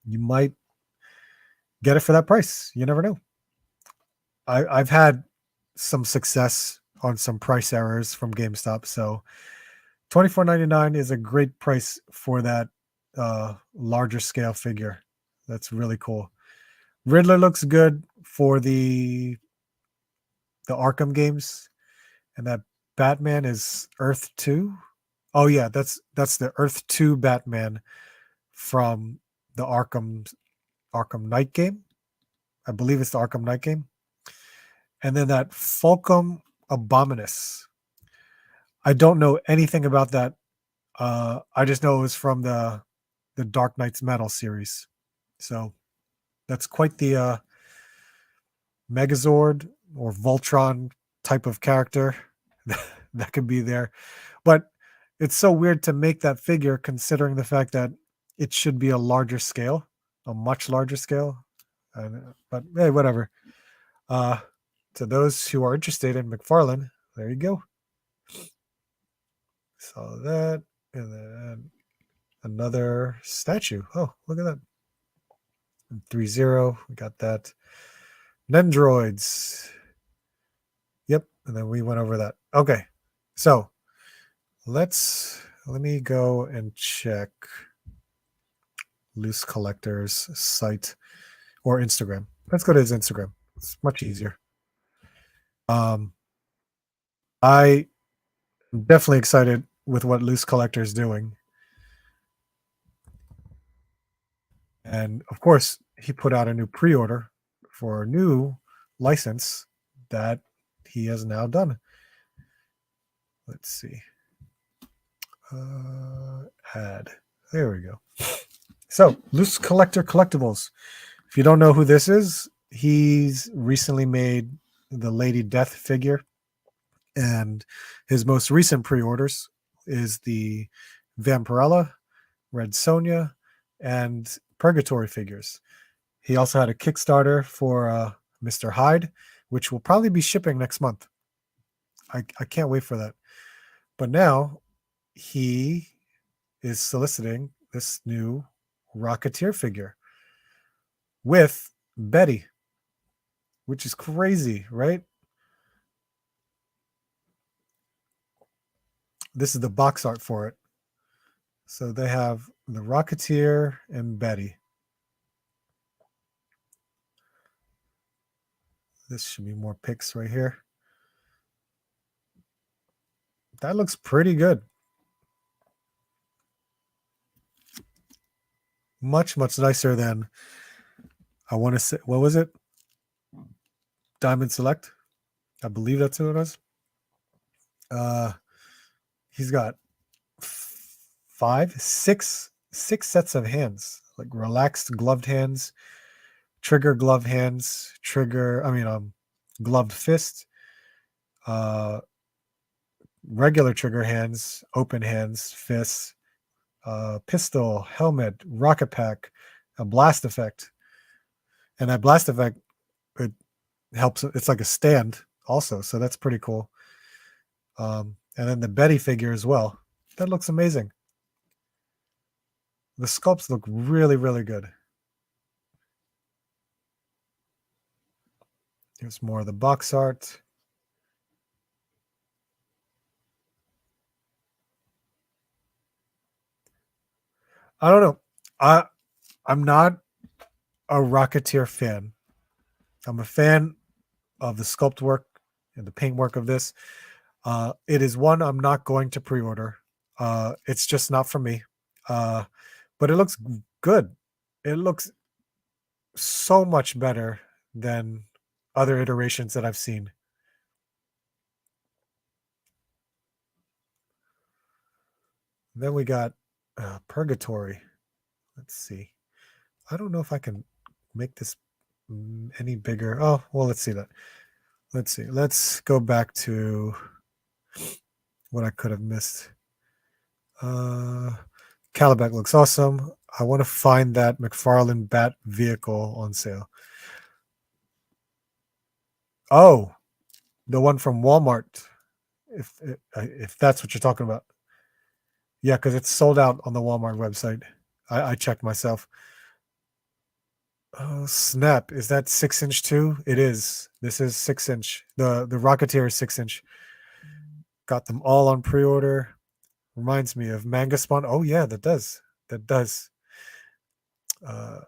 you might get it for that price. You never know. I've had some success on some price errors from GameStop, so $24.99 is a great price for that larger scale figure. That's really cool. Riddler looks good for the Arkham games, and that Batman is Earth 2. Oh yeah, that's the Earth 2 Batman from the Arkham Knight game. I believe it's the Arkham Knight game. And then that Fulcrum Abominus. I don't know anything about that. I just know it was from the Dark Knight's Metal series. So that's quite the Megazord or Voltron type of character that could be there. But it's so weird to make that figure considering the fact that it should be a larger scale, a much larger scale. But hey, whatever. To those who are interested in McFarlane, there you go. So that, and then another statue. Oh, look at that. 3-0. We got that. Nendroids. Yep. And then we went over that. Okay. So let me go and check Loose Collector's site or Instagram. Let's go to his Instagram. It's much easier. I am definitely excited with what Loose Collector is doing. And of course, he put out a new pre-order for a new license that he has now done. Let's see. Add. There we go. So, Loose Collector Collectibles. If you don't know who this is, he's recently made the Lady Death figure. And his most recent pre-orders is the Vampirella, Red Sonja, and Purgatory figures. He also had a Kickstarter for Mr. Hyde, which will probably be shipping next month. I can't wait for that. But now he is soliciting this new Rocketeer figure with Betty, which is crazy, right? This is the box art for it. So they have the Rocketeer and Betty. This should be more pics right here. That looks pretty good. Much, much nicer than, I want to say, what was it? Diamond Select. I believe that's who it was. He's got six sets of hands, like relaxed gloved hands, trigger glove hands, gloved fist, regular trigger hands, open hands, fists, pistol, helmet, rocket pack, a blast effect. And that blast effect, it helps. It's like a stand also. So that's pretty cool. And then the Betty figure as well. That looks amazing. The sculpts look really, really good. Here's more of the box art. I don't know. I'm not a Rocketeer fan. I'm a fan of the sculpt work and the paint work of this. It is one I'm not going to pre-order. It's just not for me. But it looks good. It looks so much better than other iterations that I've seen. Then we got Purgatory. Let's see. I don't know if I can make this any bigger. Oh, well, let's see that. Let's see. Let's go back to what I could have missed. Calabac looks awesome. I want to find that McFarlane Bat vehicle on sale. Oh, the one from Walmart. If that's what you're talking about. Yeah, because it's sold out on the Walmart website. I checked myself. Oh snap! Is that 6" too? It is. This is 6". The Rocketeer is 6". Got them all on pre-order. Reminds me of Manga Spawn. Oh yeah, that does. That does. Uh,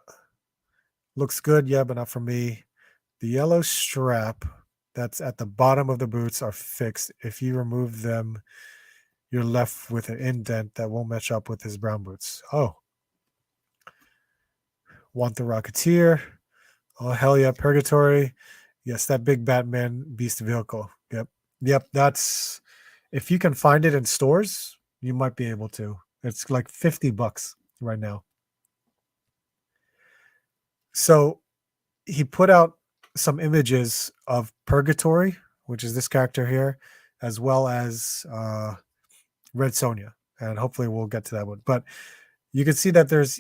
looks good, yeah, but not for me. The yellow strap that's at the bottom of the boots are fixed. If you remove them, you're left with an indent that won't match up with his brown boots. Oh, want the Rocketeer? Oh hell yeah, Purgatory. Yes, that big Batman Beast vehicle. Yep, yep. That's if you can find it in stores, you might be able to. It's like $50 right now. So he put out some images of Purgatory, which is this character here, as well as Red Sonja, and hopefully we'll get to that one. But you can see that there's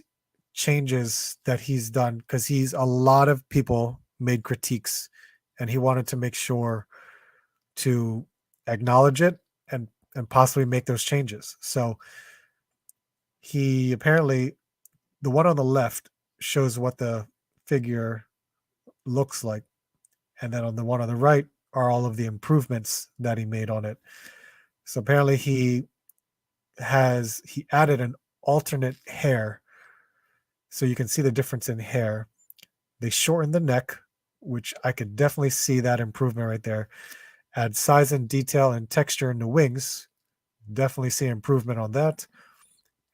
changes that he's done because he's a lot of people made critiques, and he wanted to make sure to acknowledge it and possibly make those changes. So he apparently the one on the left shows what the figure looks like, and then on the one on the right are all of the improvements that he made on it. So apparently he added an alternate hair, so you can see the difference in hair. They shortened the neck, which I could definitely see that improvement right there. Add size and detail and texture in the wings, definitely see improvement on that.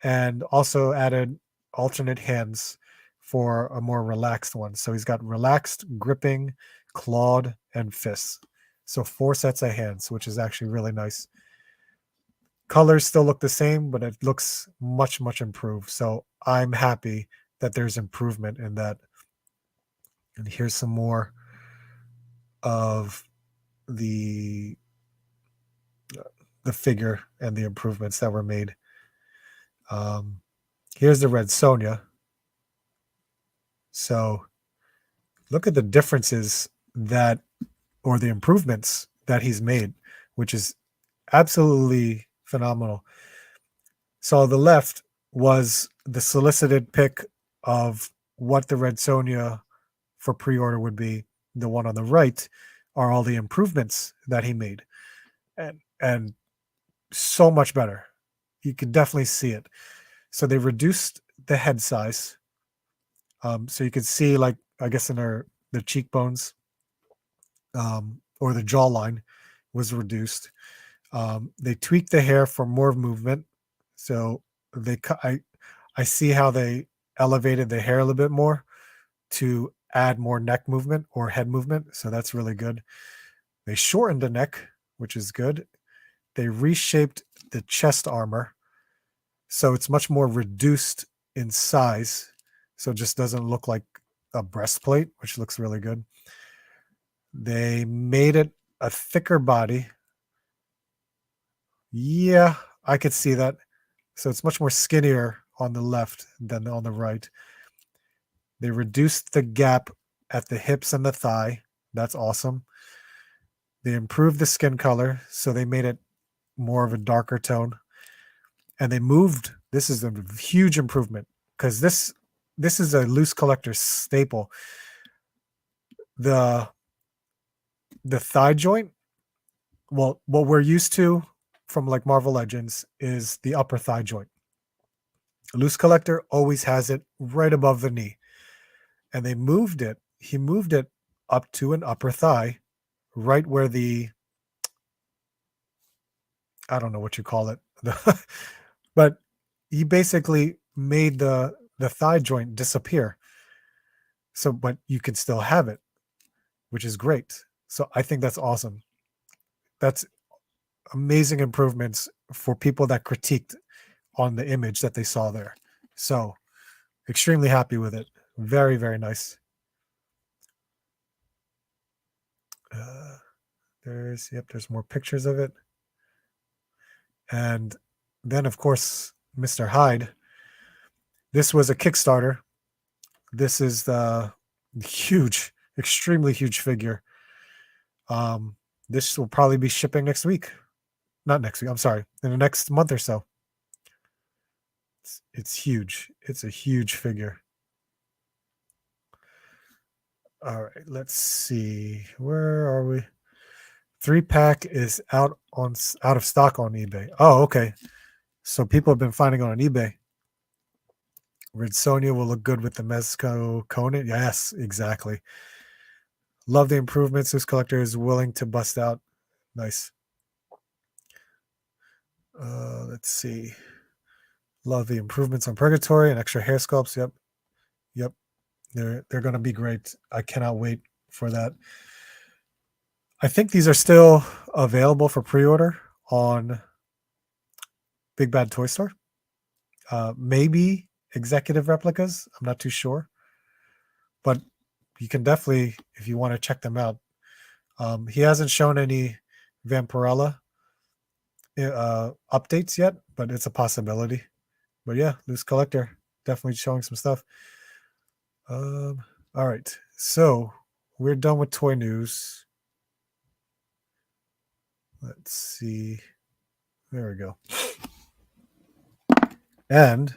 And also added alternate hands for a more relaxed one. So he's got relaxed, gripping, clawed, and fists. So 4 sets of hands, which is actually really nice. Colors still look the same, but it looks much, much improved. So I'm happy that there's improvement in that. And here's some more of the figure and the improvements that were made. Here's the Red Sonja. So look at the differences that, or the improvements that he's made, which is absolutely phenomenal. So on the left was the solicited pick of what the Red Sonja for pre-order would be. The one on the right are all the improvements that he made, and so much better. You can definitely see it. So they reduced the head size, so you can see, like, I guess in the cheekbones, or the jawline was reduced. They tweaked the hair for more movement, so I see how they elevated the hair a little bit more to add more neck movement or head movement. So that's really good. They shortened the neck, which is good. They reshaped the chest armor, so it's much more reduced in size. So it just doesn't look like a breastplate, which looks really good. They made it a thicker body. Yeah, I could see that. So it's much more skinnier on the left than on the right. They reduced the gap at the hips and the thigh. That's awesome. They improved the skin color, so they made it more of a darker tone. And they moved. This is a huge improvement because this is a loose collector staple. The thigh joint. Well, what we're used to from like Marvel Legends is the upper thigh joint. A loose collector always has it right above the knee, and they moved it. He moved it up to an upper thigh, right where the, I don't know what you call it, but he basically made the thigh joint disappear. So, but you can still have it, which is great. So I think that's awesome. That's amazing improvements for people that critiqued on the image that they saw there. So extremely happy with it. Very, very nice. There's more pictures of it. And Then, of course, Mr. Hyde. This was a Kickstarter. This is the huge, extremely huge figure. This will probably be shipping next week. Not next week. I'm sorry. In the next month or so. It's huge. It's a huge figure. All right. Let's see. Where are we? 3-pack is out of stock on eBay. Oh, okay. So people have been finding it on eBay. Red Sonja will look good with the Mezco Conan. Yes, exactly. Love the improvements this collector is willing to bust out. Nice. Let's see. Love the improvements on Purgatory and extra hair sculpts. Yep. They're going to be great. I cannot wait for that. I think these are still available for pre-order on Big Bad Toy Store. Maybe executive replicas. I'm not too sure. But you can definitely, if you want to check them out. He hasn't shown any Vampirella updates yet, but it's a possibility. But yeah, Loose Collector definitely showing some stuff. All right, so we're done with toy news. Let's see. There we go. And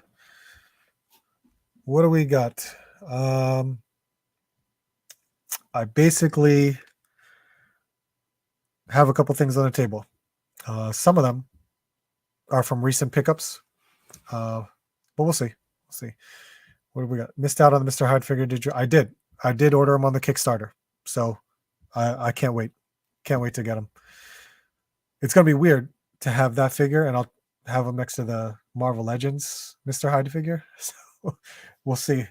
what do we got? I basically have a couple things on the table. Some of them are from recent pickups, but we'll see. What do we got? Missed out on the Mr. Hyde figure. Did you? I did order him on the Kickstarter, so I can't wait. Can't wait to get him. It's gonna be weird to have that figure, and I'll have him next to the Marvel Legends Mr. Hyde figure. So we'll see.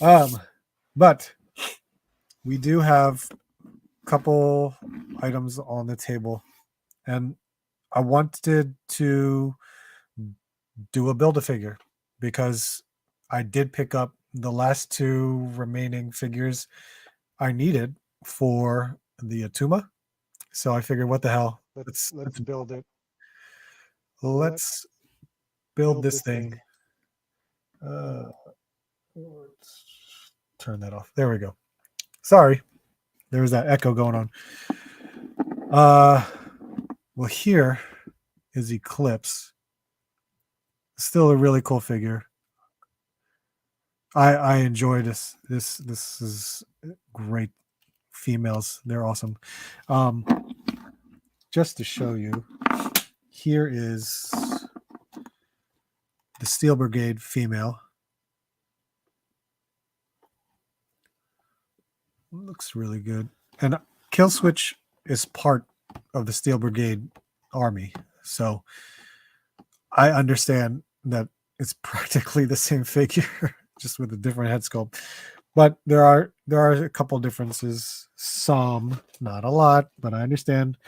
But we do have a couple items on the table, and I wanted to do a Build-A-Figure because I did pick up the last 2 remaining figures I needed for the Atuma. So I figured, what the hell? Let's build it. Let's build this thing. Let's turn that off. There we go. Sorry. There was that echo going on. Well, here is Eclipse. Still a really cool figure. I enjoy this. This is great. Females, they're awesome. Just to show you, here is the Steel Brigade female. Looks really good. And Kill Switch is part of the Steel Brigade army, so I understand that it's practically the same figure, just with a different head sculpt. But there are a couple differences. Some, not a lot, but I understand.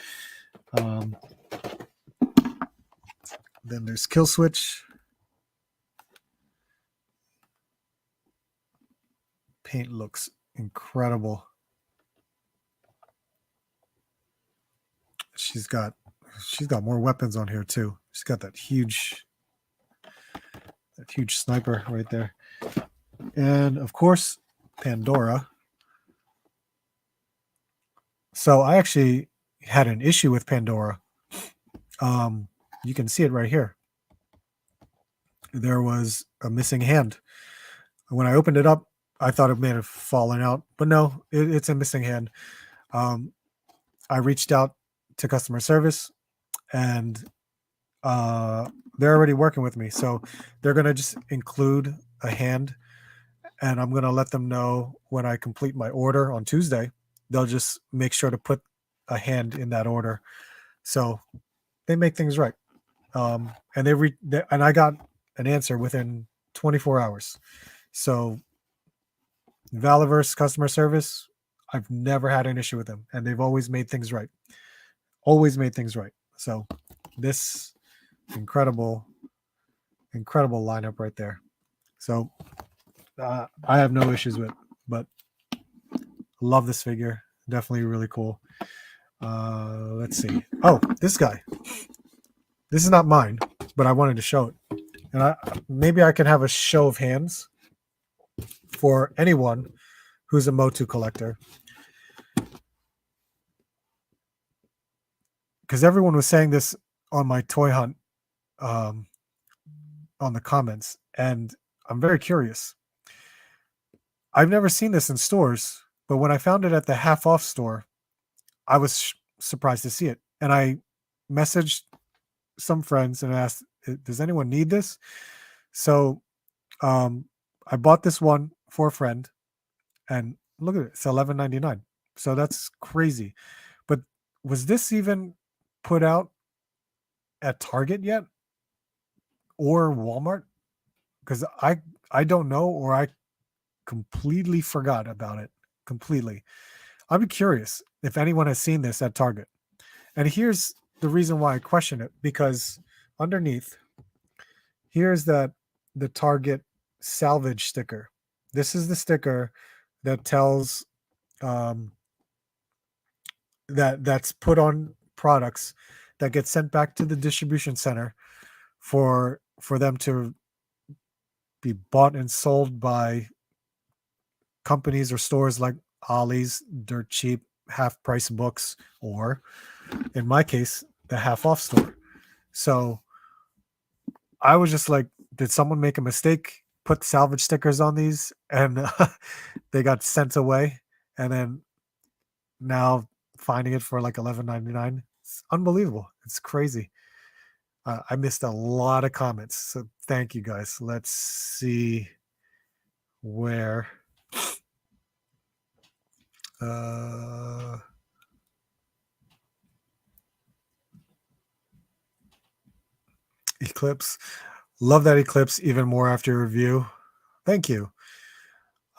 Then there's Kill Switch. Paint looks incredible. She's got more weapons on here too. She's got that huge sniper right there. And of course, Pandora. So I actually had an issue with Pandora. You can see it right here. There was a missing hand. When I opened it up, I thought it may have fallen out, but no, it's a missing hand. I reached out to customer service, and they're already working with me. So they're going to just include a hand, and I'm going to let them know when I complete my order on Tuesday. They'll just make sure to put a hand in that order. So they make things right. And and I got an answer within 24 hours. So Valiverse customer service, I've never had an issue with them, and they've always made things right. So this incredible lineup right there. So I have no issues with it, but love this figure. Definitely really cool. Let's see. Oh, this guy. This is not mine. but I wanted to show it. And maybe I can have a show of hands for anyone who's a Motu collector. Because everyone was saying this on my toy hunt on the comments, and I'm very curious. I've never seen this in stores, but when I found it at the half off store, I was surprised to see it. And I messaged some friends and asked, does anyone need this? So I bought this one for a friend, and look at it, it's $11.99. So that's crazy. But was this even put out at Target yet or Walmart? Because I don't know, or I completely forgot about it completely. I'm curious if anyone has seen this at Target. And here's the reason why I question it, because underneath here's the Target salvage sticker. This is the sticker that tells that's put on products that get sent back to the distribution center for them to be bought and sold by companies or stores like Ollie's, Dirt Cheap, Half Price Books, or in my case, the Half Off store. So I was just like, did someone make a mistake, put salvage stickers on these, and they got sent away? And then now finding it for like $11.99. It's unbelievable. It's crazy. I missed a lot of comments, so thank you guys. Let's see where. Eclipse. Love that Eclipse even more after your review. Thank you.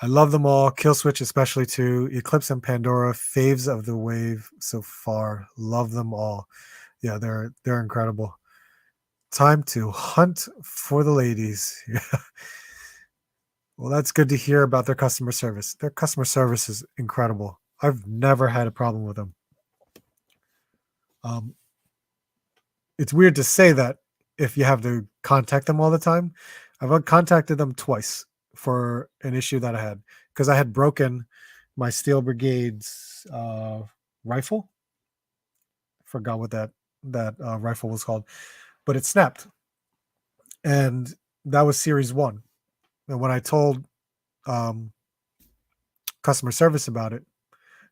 I love them all. Kill Switch especially too. Eclipse and Pandora, faves of the wave so far. Love them all. Yeah, they're incredible. Time to hunt for the ladies. Well, that's good to hear about their customer service. Their customer service is incredible. I've never had a problem with them. It's weird to say that if you have to contact them all the time. I've contacted them twice for an issue that I had, because I had broken my Steel Brigade's rifle. Forgot what that rifle was called, but it snapped, and that was Series 1. And when I told customer service about it,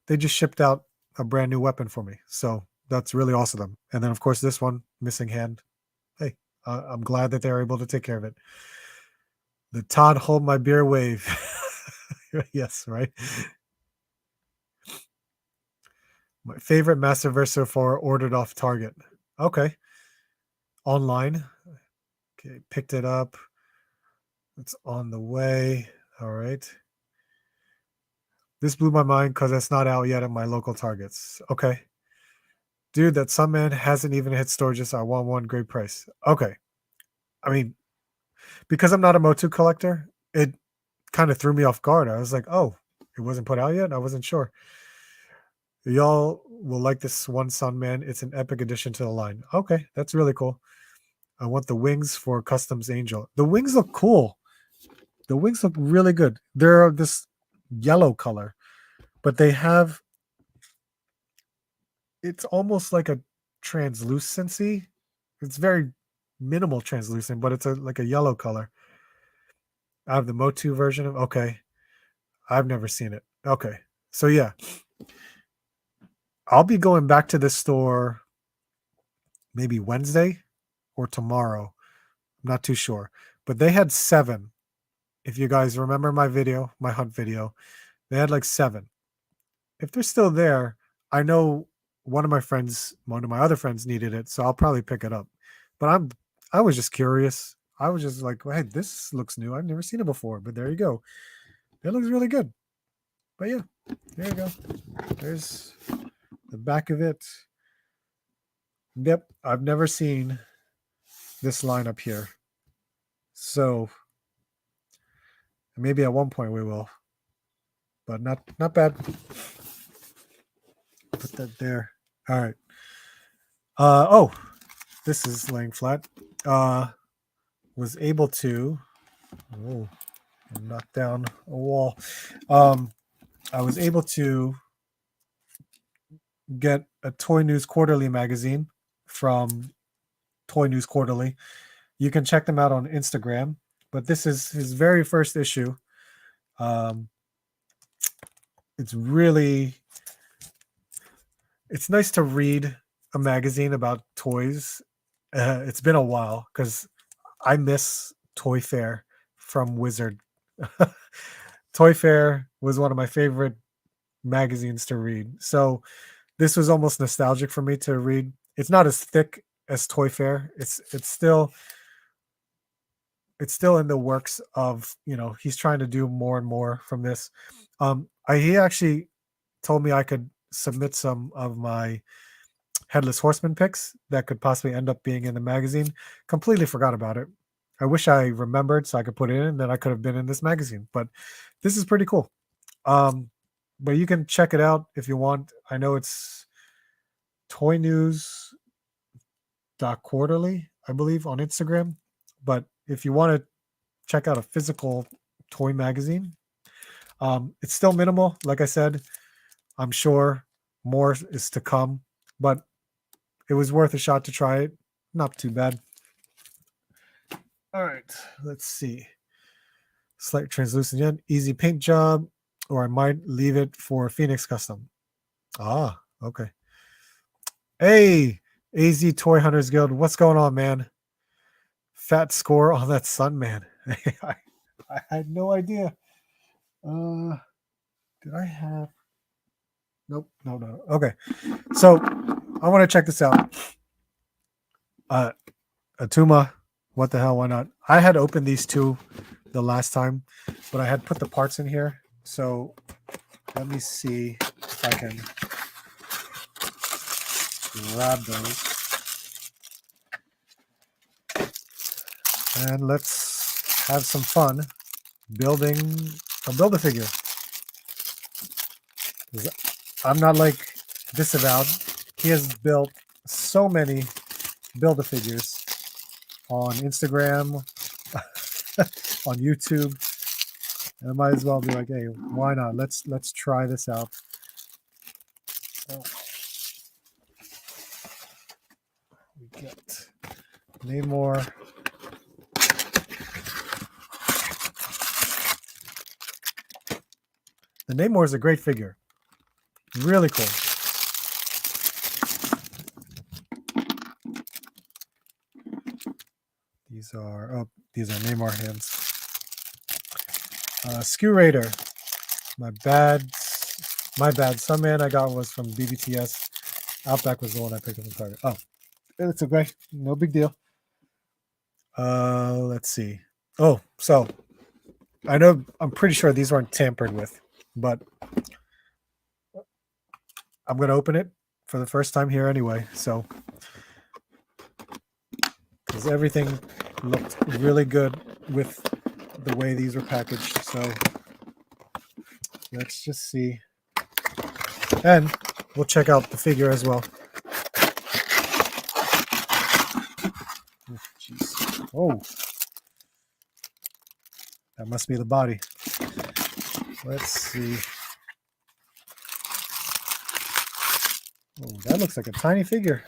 they just shipped out a brand new weapon for me. So that's really awesome. And then, of course, this one, missing hand. Hey, I'm glad that they're able to take care of it. The Todd hold my beer wave. Yes, right. My favorite Masterverse so far, ordered off Target. Okay. Online. Okay, picked it up. It's on the way. All right. This blew my mind because it's not out yet at my local Targets. Okay. Dude, that Sunman hasn't even hit storages. I want one, great price. Okay. I mean, because I'm not a Motu collector, it kind of threw me off guard. I was like, oh, it wasn't put out yet? I wasn't sure. Y'all will like this one Sunman. It's an epic addition to the line. Okay, that's really cool. I want the wings for Customs Angel. The wings look cool. The wings look really good. They're this yellow color, but they have, it's almost like a translucency. It's very minimal translucent, but it's like a yellow color. I have the Motu version of, okay. I've never seen it. Okay. So yeah, I'll be going back to this store maybe Wednesday or tomorrow. I'm not too sure, but they had 7. If you guys remember my video, my hunt video, they had like 7. If they're still there, I know one of my other friends needed it, so I'll probably pick it up. But I was just curious. I was just like, hey, this looks new. I've never seen it before, but there you go. It looks really good. But yeah, there you go. There's the back of it. Yep, I've never seen this lineup here. So maybe at one point we will. But not bad. Put that there. All right. Oh, this is laying flat. was able to. Oh, I knocked down a wall. I was able to get a Toy News Quarterly magazine from Toy News Quarterly. You can check them out on Instagram, but this is his very first issue. It's nice to read a magazine about toys. It's been a while because I miss Toy Fair from Wizard. Toy Fair was one of my favorite magazines to read. So this was almost nostalgic for me to read. It's not as thick as Toy Fair. It's still in the works of, he's trying to do more and more from this. He actually told me I could submit some of my Headless Horseman picks that could possibly end up being in the magazine. Completely forgot about it. I wish I remembered so I could put it in, and then I could have been in this magazine. But this is pretty cool. But you can check it out if you want. I know it's Toy News .quarterly, I believe, on Instagram. But if you want to check out a physical toy magazine, it's still minimal. Like I said, I'm sure more is to come, but it was worth a shot to try it. Not too bad. All right, let's see. Slight translucent yet. Easy paint job, or I might leave it for Phoenix Custom. Ah, okay. Hey, AZ Toy Hunters Guild, what's going on, man? Fat score on that Sun Man. I had no idea. Did I have? Nope. No. Okay. So I want to check this out. Atuma, what the hell? Why not? I had opened these two the last time, but I had put the parts in here. So let me see if I can grab those. And let's have some fun building a Build-A-Figure. I'm not like Disavowed. He has built so many Build-A-Figures on Instagram, on YouTube. And I might as well be like, hey, why not? Let's try this out. So we get Namor. The Namor is a great figure. Really cool. These are Namor hands. Skew Raider. My bad. Sunman I got was from BBTS. Outback was the one I picked up from Target. Oh, it's okay. No big deal. Let's see. Oh, so I'm pretty sure these weren't tampered with, but I'm going to open it for the first time here anyway. So, because everything looked really good with the way these were packaged. So let's just see. And we'll check out the figure as well. Oh, that must be the body. Let's see. Oh, that looks like a tiny figure.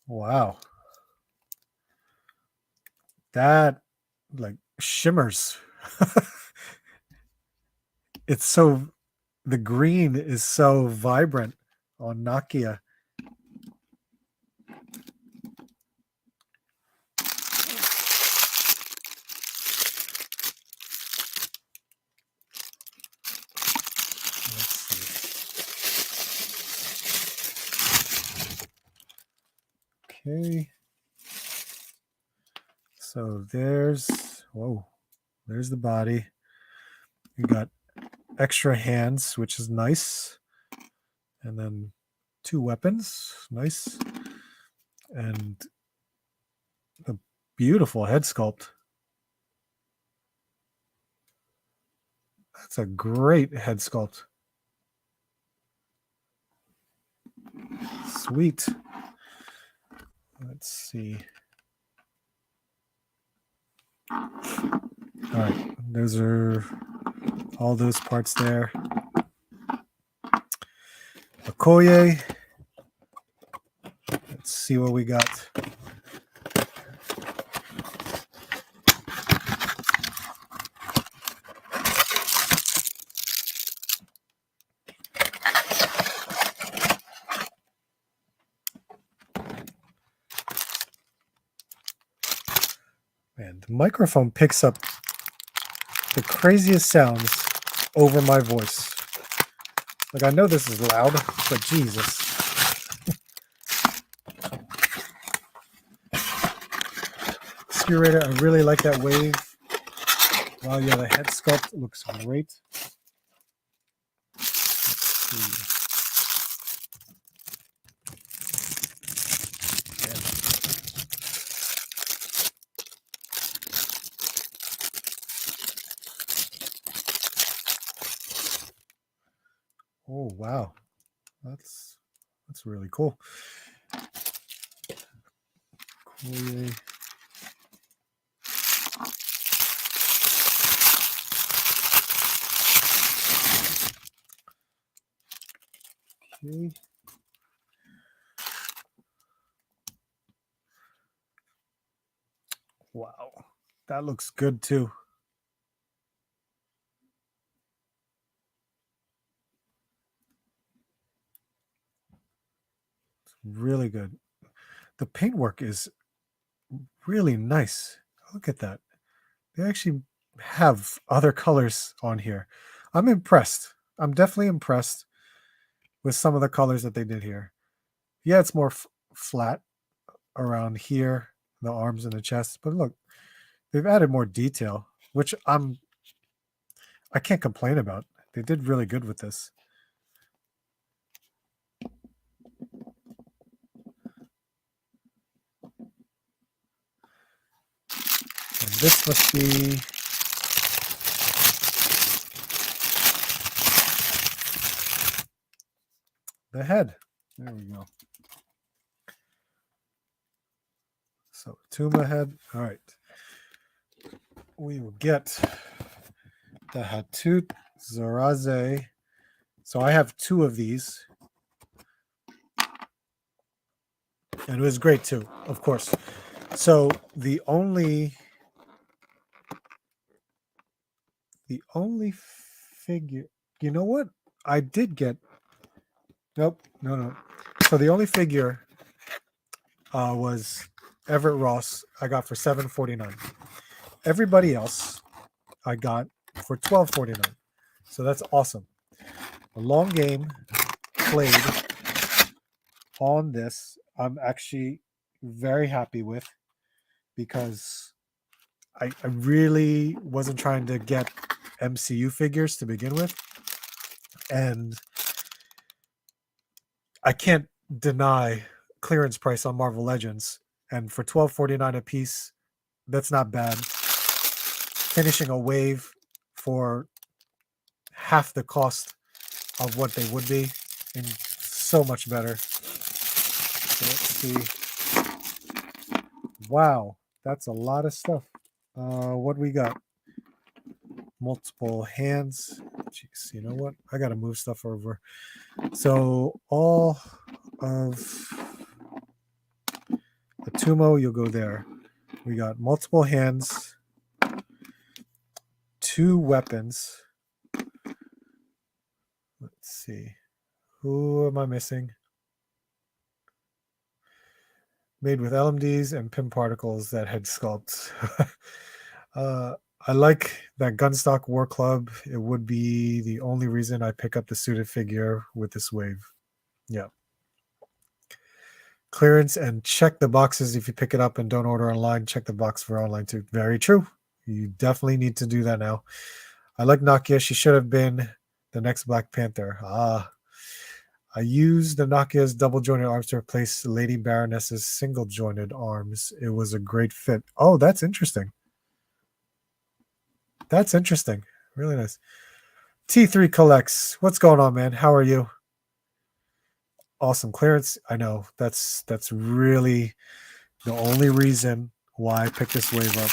Wow. That like shimmers. It's so, the green is so vibrant on Nakia. Let's see. Okay. So there's the body. You got extra hands, which is nice. And then 2 weapons. Nice. And a beautiful head sculpt. That's a great head sculpt. Sweet. Let's see. All right, those are all those parts there. Okoye. Let's see what we got. Man, the microphone picks up the craziest sounds over my voice. Like, I know this is loud, but Jesus. Curator, I really like that wave. Wow, yeah, the head sculpt looks great. Let's see. Oh wow, that's really cool. Cool. Okay. Wow, that looks good too. It's really good. The paintwork is really nice. Look at that. They actually have other colors on here. I'm impressed. I'm definitely impressed with some of the colors that they did here. Yeah, it's more flat around here, the arms and the chest, but look, they've added more detail, which I can't complain about. They did really good with this. And this must be the head. There we go. So Tuma head. All right. We will get the Hatut Zoraze. So I have 2 of these. And it was great too, of course. So the only figure, you know what? I did get, nope, no. So the only figure was Everett Ross. I got for $7.49. Everybody else I got for $12.49. So that's awesome. A long game played on this. I'm actually very happy with, because I really wasn't trying to get MCU figures to begin with, and I can't deny clearance price on Marvel Legends, and for $12.49 a piece, that's not bad. Finishing a wave for half the cost of what they would be, and so much better. So let's see. Wow, that's a lot of stuff. What we got? Multiple hands. Jeez, you know what? I gotta move stuff over. So all of the Tumo, you'll go there. We got multiple hands, 2 weapons. Let's see. Who am I missing? Made with LMDs and PIM particles that head sculpts. I like that Gunstock War Club. It would be the only reason I pick up the suited figure with this wave. Yeah. Clearance and check the boxes if you pick it up and don't order online. Check the box for online too. Very true. You definitely need to do that now. I like Nakia. She should have been the next Black Panther. I used the Nokia's double jointed arms to replace Lady Baroness's single jointed arms. It was a great fit. Oh, that's interesting. That's interesting. Really nice. T3 collects. What's going on, man? How are you? Awesome clearance. I know that's really the only reason why I picked this wave up.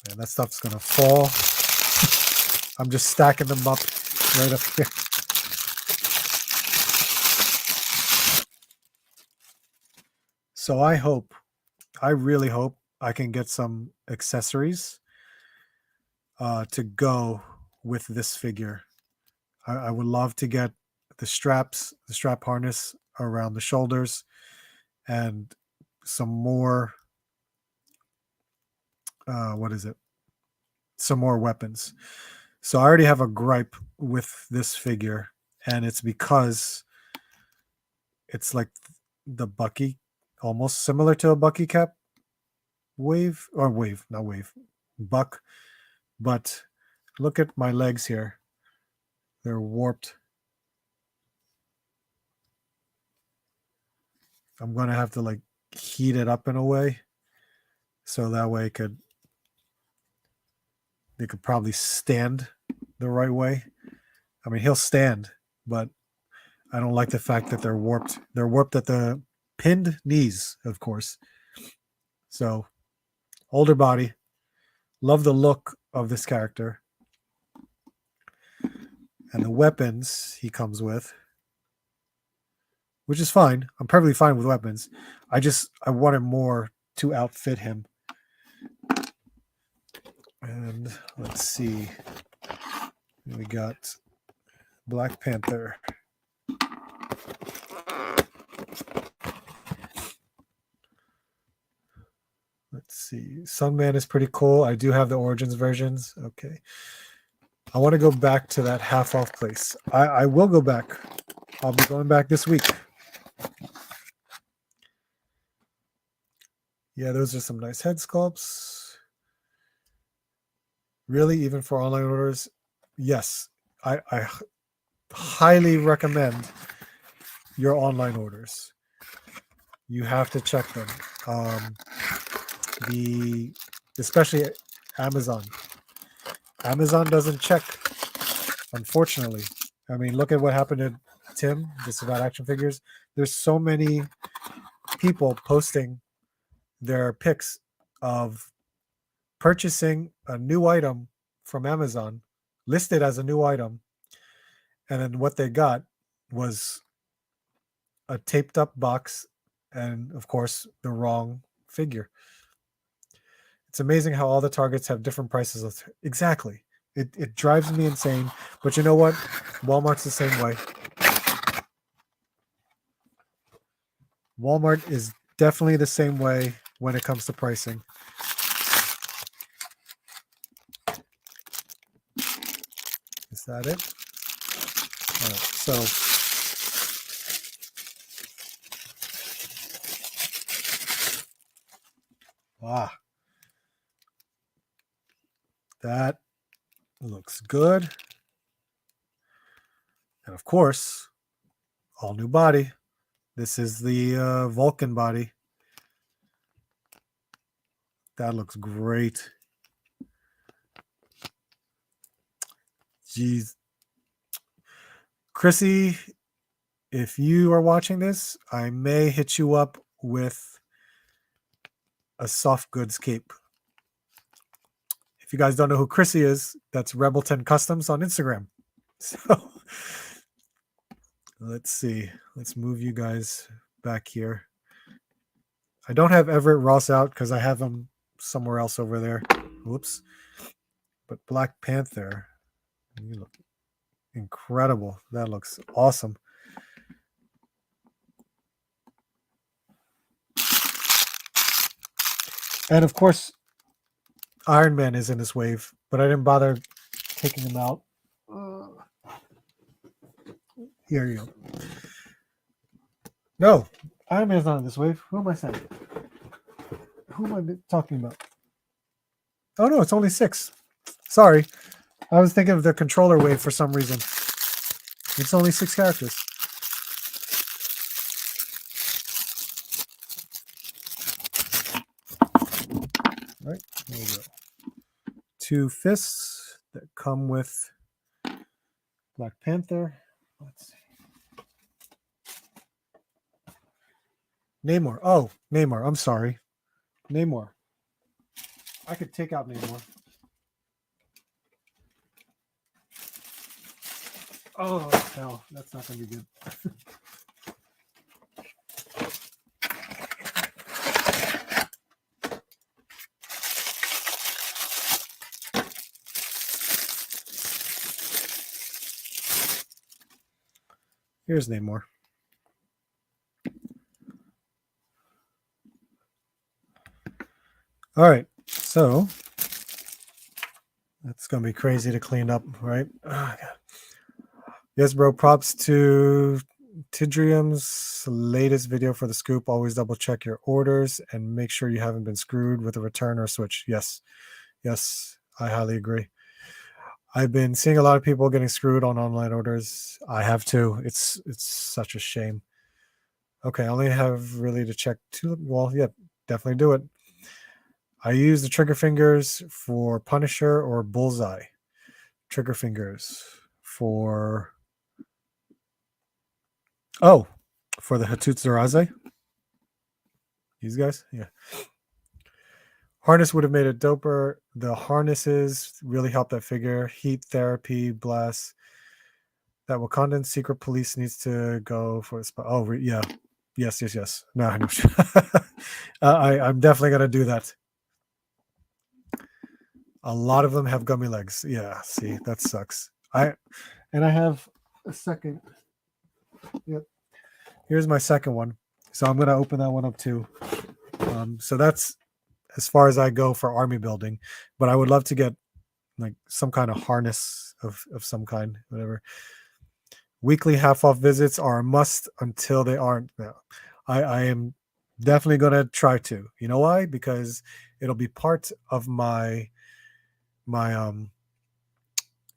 Man, that stuff's gonna fall. I'm just stacking them up right up here. So I really hope I can get some accessories to go with this figure. I would love to get the straps, the strap harness around the shoulders, and some more, some more weapons. So I already have a gripe with this figure, and it's because it's like the Bucky, almost similar to a Bucky cap Buck. But look at my legs here. They're warped. I'm going to have to like heat it up in a way so that way they could probably stand the right way. I mean, he'll stand, but I don't like the fact that they're warped. They're warped at the pinned knees, of course. So, older body. Love the look of this character. And the weapons he comes with, which is fine. I'm perfectly fine with weapons. I wanted more to outfit him. And let's see. We got Black Panther. Let's see. Sunman is pretty cool. I do have the Origins versions. Okay. I want to go back to that half off place. I will go back. I'll be going back this week. Yeah, those are some nice head sculpts. Really, even for online orders? Yes. I highly recommend your online orders. You have to check them. Especially Amazon. Amazon doesn't check, unfortunately. I mean, look at what happened to Tim, this about action figures. There's so many people posting their pics of purchasing a new item from Amazon, listed as a new item, and then what they got was a taped up box and, of course, the wrong figure. It's amazing how all the Targets have different prices. Exactly. It drives me insane. But you know what? Walmart's the same way. Walmart is definitely the same way when it comes to pricing. Is that it? All right, so that looks good. And of course, all new body. This is the Vulcan body. That looks great. Jeez. Chrissy, if you are watching this, I may hit you up with a soft goods cape. If you guys don't know who Chrissy is, that's Rebel 10 Customs on Instagram. So let's see. Let's move you guys back here. I don't have Everett Ross out because I have him somewhere else over there. Whoops. But Black Panther, you look incredible. That looks awesome. And of course, Iron Man is in this wave, but I didn't bother taking him out. Here you go. No, Iron Man's not in this wave. Who am I saying? Who am I talking about? Oh no, it's only 6. Sorry. I was thinking of the controller wave for some reason. It's only 6 characters. All right, there we go. 2 fists that come with Black Panther. Let's see. Namor. Oh, Namor. I'm sorry. Namor. I could take out Namor. Oh, hell. That's not going to be good. Here's Namor. All right. So that's going to be crazy to clean up, right? Oh, yes, bro. Props to Tidrium's latest video for the scoop. Always double check your orders and make sure you haven't been screwed with a return or switch. Yes. Yes, I highly agree. I've been seeing a lot of people getting screwed on online orders. I have too. It's such a shame. Okay, I only have really to check 2. Well, yeah, definitely do it. I use the trigger fingers for Punisher or Bullseye. Trigger fingers for... Oh, for the Hatsutsuraze? These guys? Yeah. Harness would have made it doper. The harnesses really help that figure. Heat therapy, blast. That Wakandan secret police needs to go for a spot. Oh, yeah. Yes. No, I know. I'm definitely going to do that. A lot of them have gummy legs. Yeah, see, that sucks. I have a second. Yep. Here's my second one. So I'm going to open that one up too. So that's as far as I go for army building, but I would love to get like some kind of harness of some kind, whatever. Weekly half-off visits are a must until they aren't. No, I am definitely going to try to. You know why? Because it'll be part of my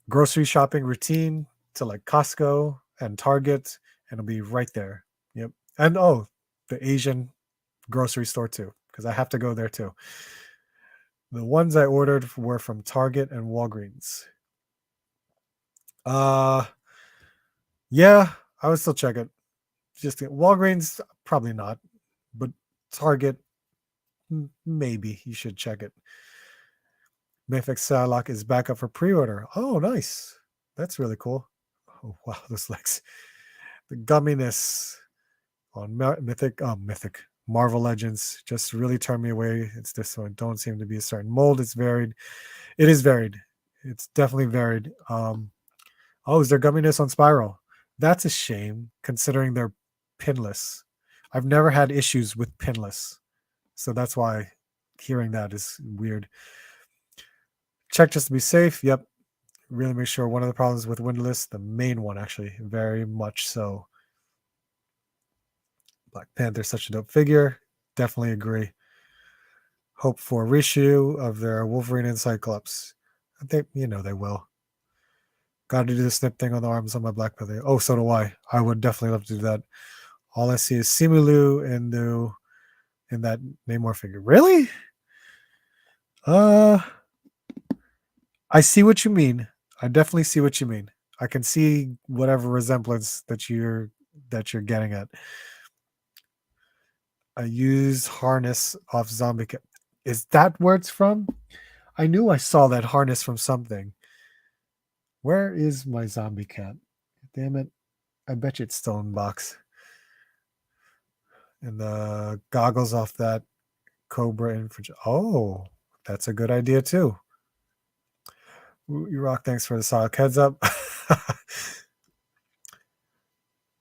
grocery shopping routine to like Costco and Target, and it'll be right there. Yep. And oh, the Asian grocery store too, because I have to go there too. The ones I ordered were from Target and Walgreens. Yeah, I would still check it. Just Walgreens, probably not, but Target, maybe you should check it. Mythic Psylocke is back up for pre-order. Oh, nice. That's really cool. Oh, wow, those legs. The gumminess on Mythic Marvel Legends just really turned me away. It's this one. Don't seem to be a certain mold. It's varied. It is varied. It's definitely varied. Oh, is there gumminess on Spiral? That's a shame considering they're pinless. I've never had issues with pinless. So that's why hearing that is weird. Check just to be safe. Yep. Really make sure. One of the problems with Windless, the main one actually, very much so. Black Panther, such a dope figure. Definitely agree. Hope for a reissue of their Wolverine and Cyclops. They will. Got to do the snip thing on the arms on my Black Panther. Oh, so do I. I would definitely love to do that. All I see is Simulu in that Namor figure. Really? I see what you mean. I definitely see what you mean. I can see whatever resemblance that you're getting at. I use harness off Zombie Cat. Is that where it's from? I knew I saw that harness from something. Where is my Zombie Cat? Damn it. I bet you it's still in the box. And the goggles off that Cobra infantry. Oh, that's a good idea too. You rock. Thanks for the solid heads up.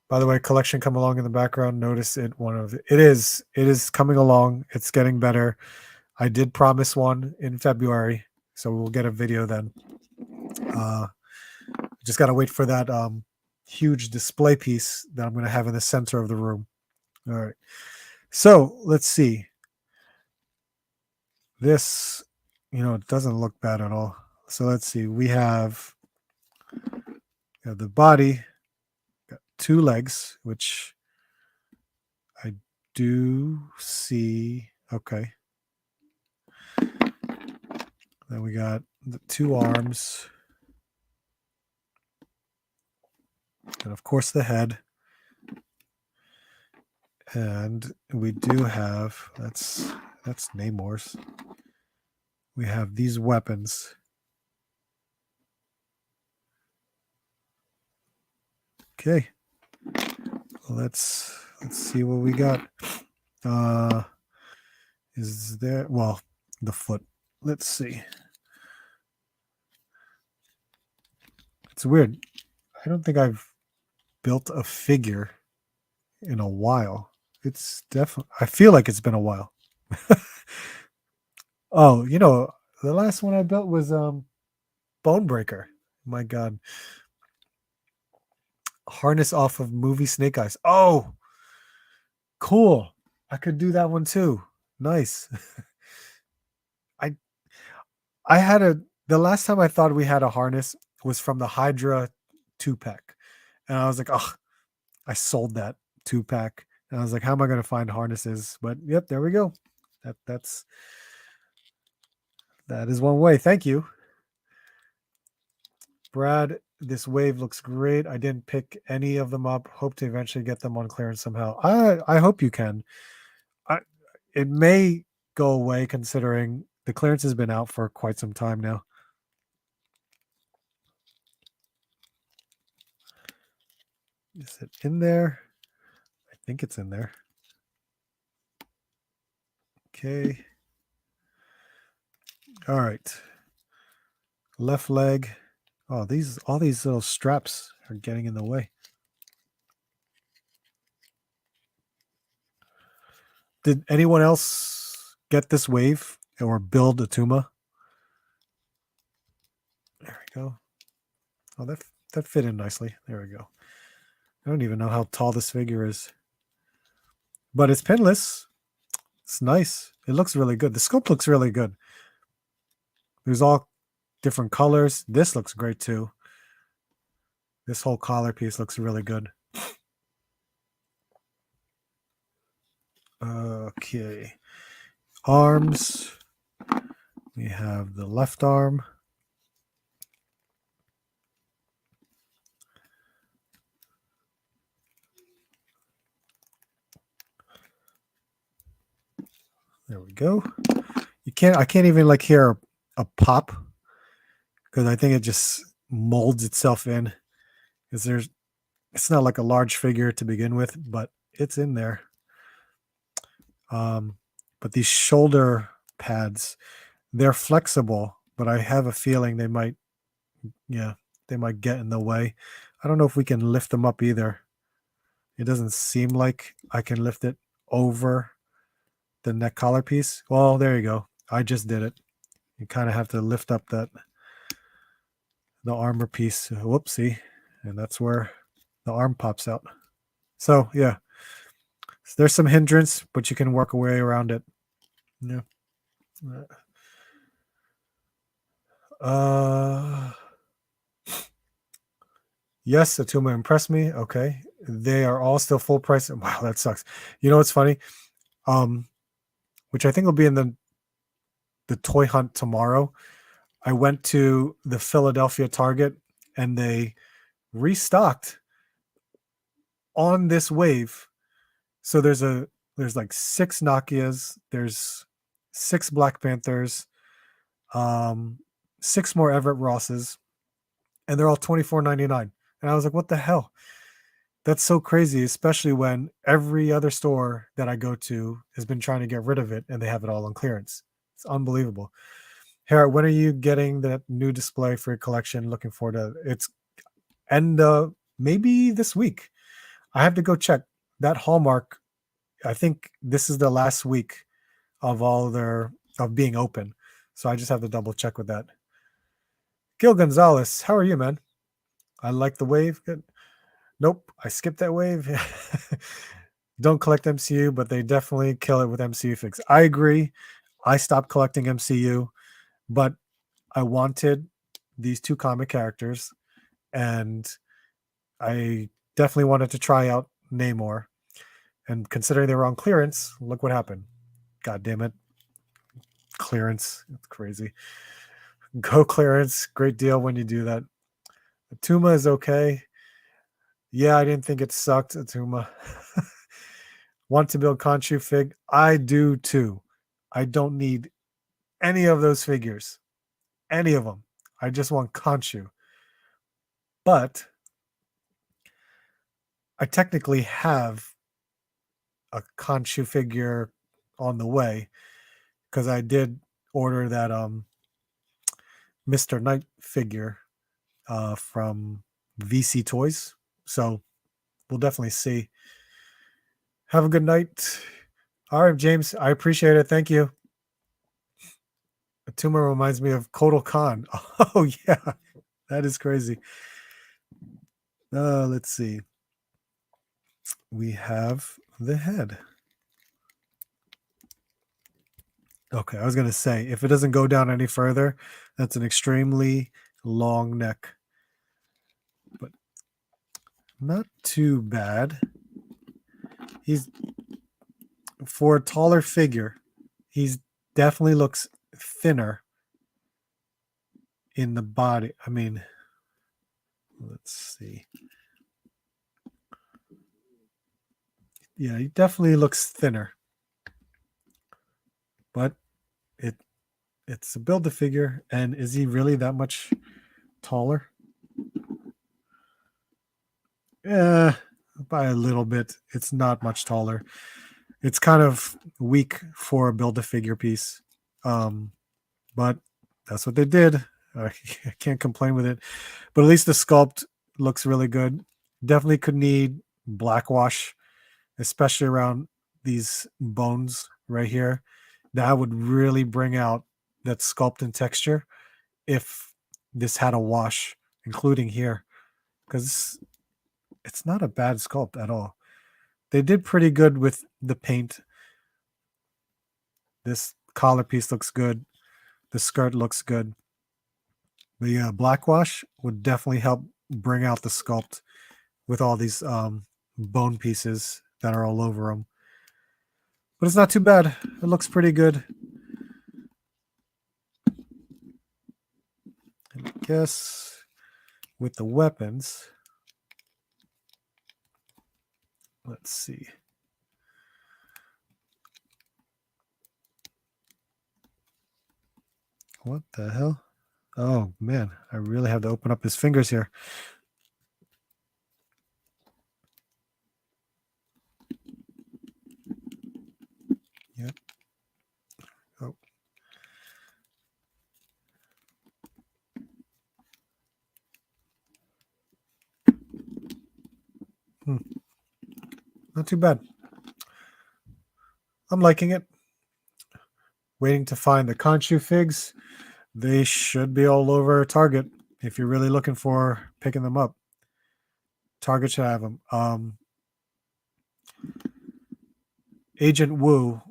By the way, collection come along in the background. Notice it. It is coming along. It's getting better. I did promise one in February, so we'll get a video then. Just got to wait for that huge display piece that I'm going to have in the center of the room. All right. So let's see. This, it doesn't look bad at all. So let's see. We have the body, got 2 legs, which I do see. Okay. Then we got the 2 arms. And of course the head. And we do have, that's Namor's. We have these weapons. Okay. Let's see what we got. Is there, well, the foot. Let's see. It's weird. I don't think I've built a figure in a while. It's definitely, I feel like it's been a while. Oh, the last one I built was Bonebreaker. My God. Harness off of movie Snake Eyes. Oh, cool. I could do that one too. Nice. I had the last time I thought we had a harness was from the Hydra 2-pack. And I was like, oh, I sold that 2-pack. And I was like, how am I going to find harnesses? But yep, there we go. That is one way. Thank you. Brad, this wave looks great. I didn't pick any of them up. Hope to eventually get them on clearance somehow. I hope you can. It may go away considering the clearance has been out for quite some time now. Is it in there? I think it's in there. Okay. All right. Left leg. Oh, all these little straps are getting in the way. Did anyone else get this wave or build a Tuma? There we go. Oh, that fit in nicely. There we go. I don't even know how tall this figure is. But it's pinless. It's nice. It looks really good. The sculpt looks really good. There's all different colors. This looks great too. This whole collar piece looks really good. Okay. Arms. We have the left arm. There we go. I can't even like hear a pop because I think it just molds itself in. Because it's not like a large figure to begin with, but it's in there. But these shoulder pads, they're flexible, but I have a feeling they might get in the way. I don't know if we can lift them up either. It doesn't seem like I can lift it over the neck collar piece. Well, there you go. I just did it. You kind of have to lift up the armor piece. Whoopsie. And that's where the arm pops out. So yeah, there's some hindrance, but you can work a way around it. Yeah. Yes, Atuma impressed me. Okay. They are all still full price. Wow, that sucks. You know what's funny? Which I think will be in the toy hunt tomorrow. I went to the Philadelphia Target and they restocked on this wave. So there's like 6 Nokias, there's 6 Black Panthers, 6 more Everett Rosses, and they're all $24.99. And I was like, what the hell? That's so crazy, especially when every other store that I go to has been trying to get rid of it and they have it all on clearance. It's unbelievable. Harriet, when are you getting that new display for your collection? Looking forward to it. It's maybe this week. I have to go check that Hallmark. I think this is the last week of of being open. So I just have to double check with that. Gil Gonzalez, how are you, man? I like the wave. Good. Nope, I skipped that wave. Don't collect MCU, but they definitely kill it with MCU fix. I agree. I stopped collecting MCU, but I wanted these two comic characters, and I definitely wanted to try out Namor. And considering they were on clearance, look what happened. God damn it. Clearance. It's crazy. Go clearance. Great deal when you do that. Atuma is okay. Yeah, I didn't think it sucked, Atuma. Want to build Khonshu fig? I do too. I don't need any of those figures. Any of them. I just want Khonshu. But I technically have a Khonshu figure on the way because I did order that Mr. Knight figure from VC Toys. So we'll definitely see. Have a good night. All right, James. I appreciate it. Thank you. Atuma reminds me of Kotal Khan. Oh, yeah. That is crazy. Let's see. We have the head. Okay, I was going to say, if it doesn't go down any further, that's an extremely long neck. But not too bad. He's, for a taller figure, he's definitely looks thinner in the body. I mean, let's see. Yeah, he definitely looks thinner. But it's a Build-A-Figure, and is he really that much taller? Yeah, by a little bit. It's not much taller. It's kind of weak for a Build-A-Figure piece. But that's what they did. I can't complain with it. But at least the sculpt looks really good. Definitely could need black wash, especially around these bones right here. That would really bring out that sculpt and texture if this had a wash, including here, because it's not a bad sculpt at all. They did pretty good with the paint. This collar piece looks good. The skirt looks good. But yeah, black wash would definitely help bring out the sculpt with all these bone pieces that are all over them. But it's not too bad. It looks pretty good. And I guess with the weapons, let's see. What the hell? Oh, man. I really have to open up his fingers here. Yep. Oh. Not too bad. I'm liking it. Waiting to find the Khonshu figs. They should be all over Target if you're really looking for picking them up. Target should have them. Agent Wu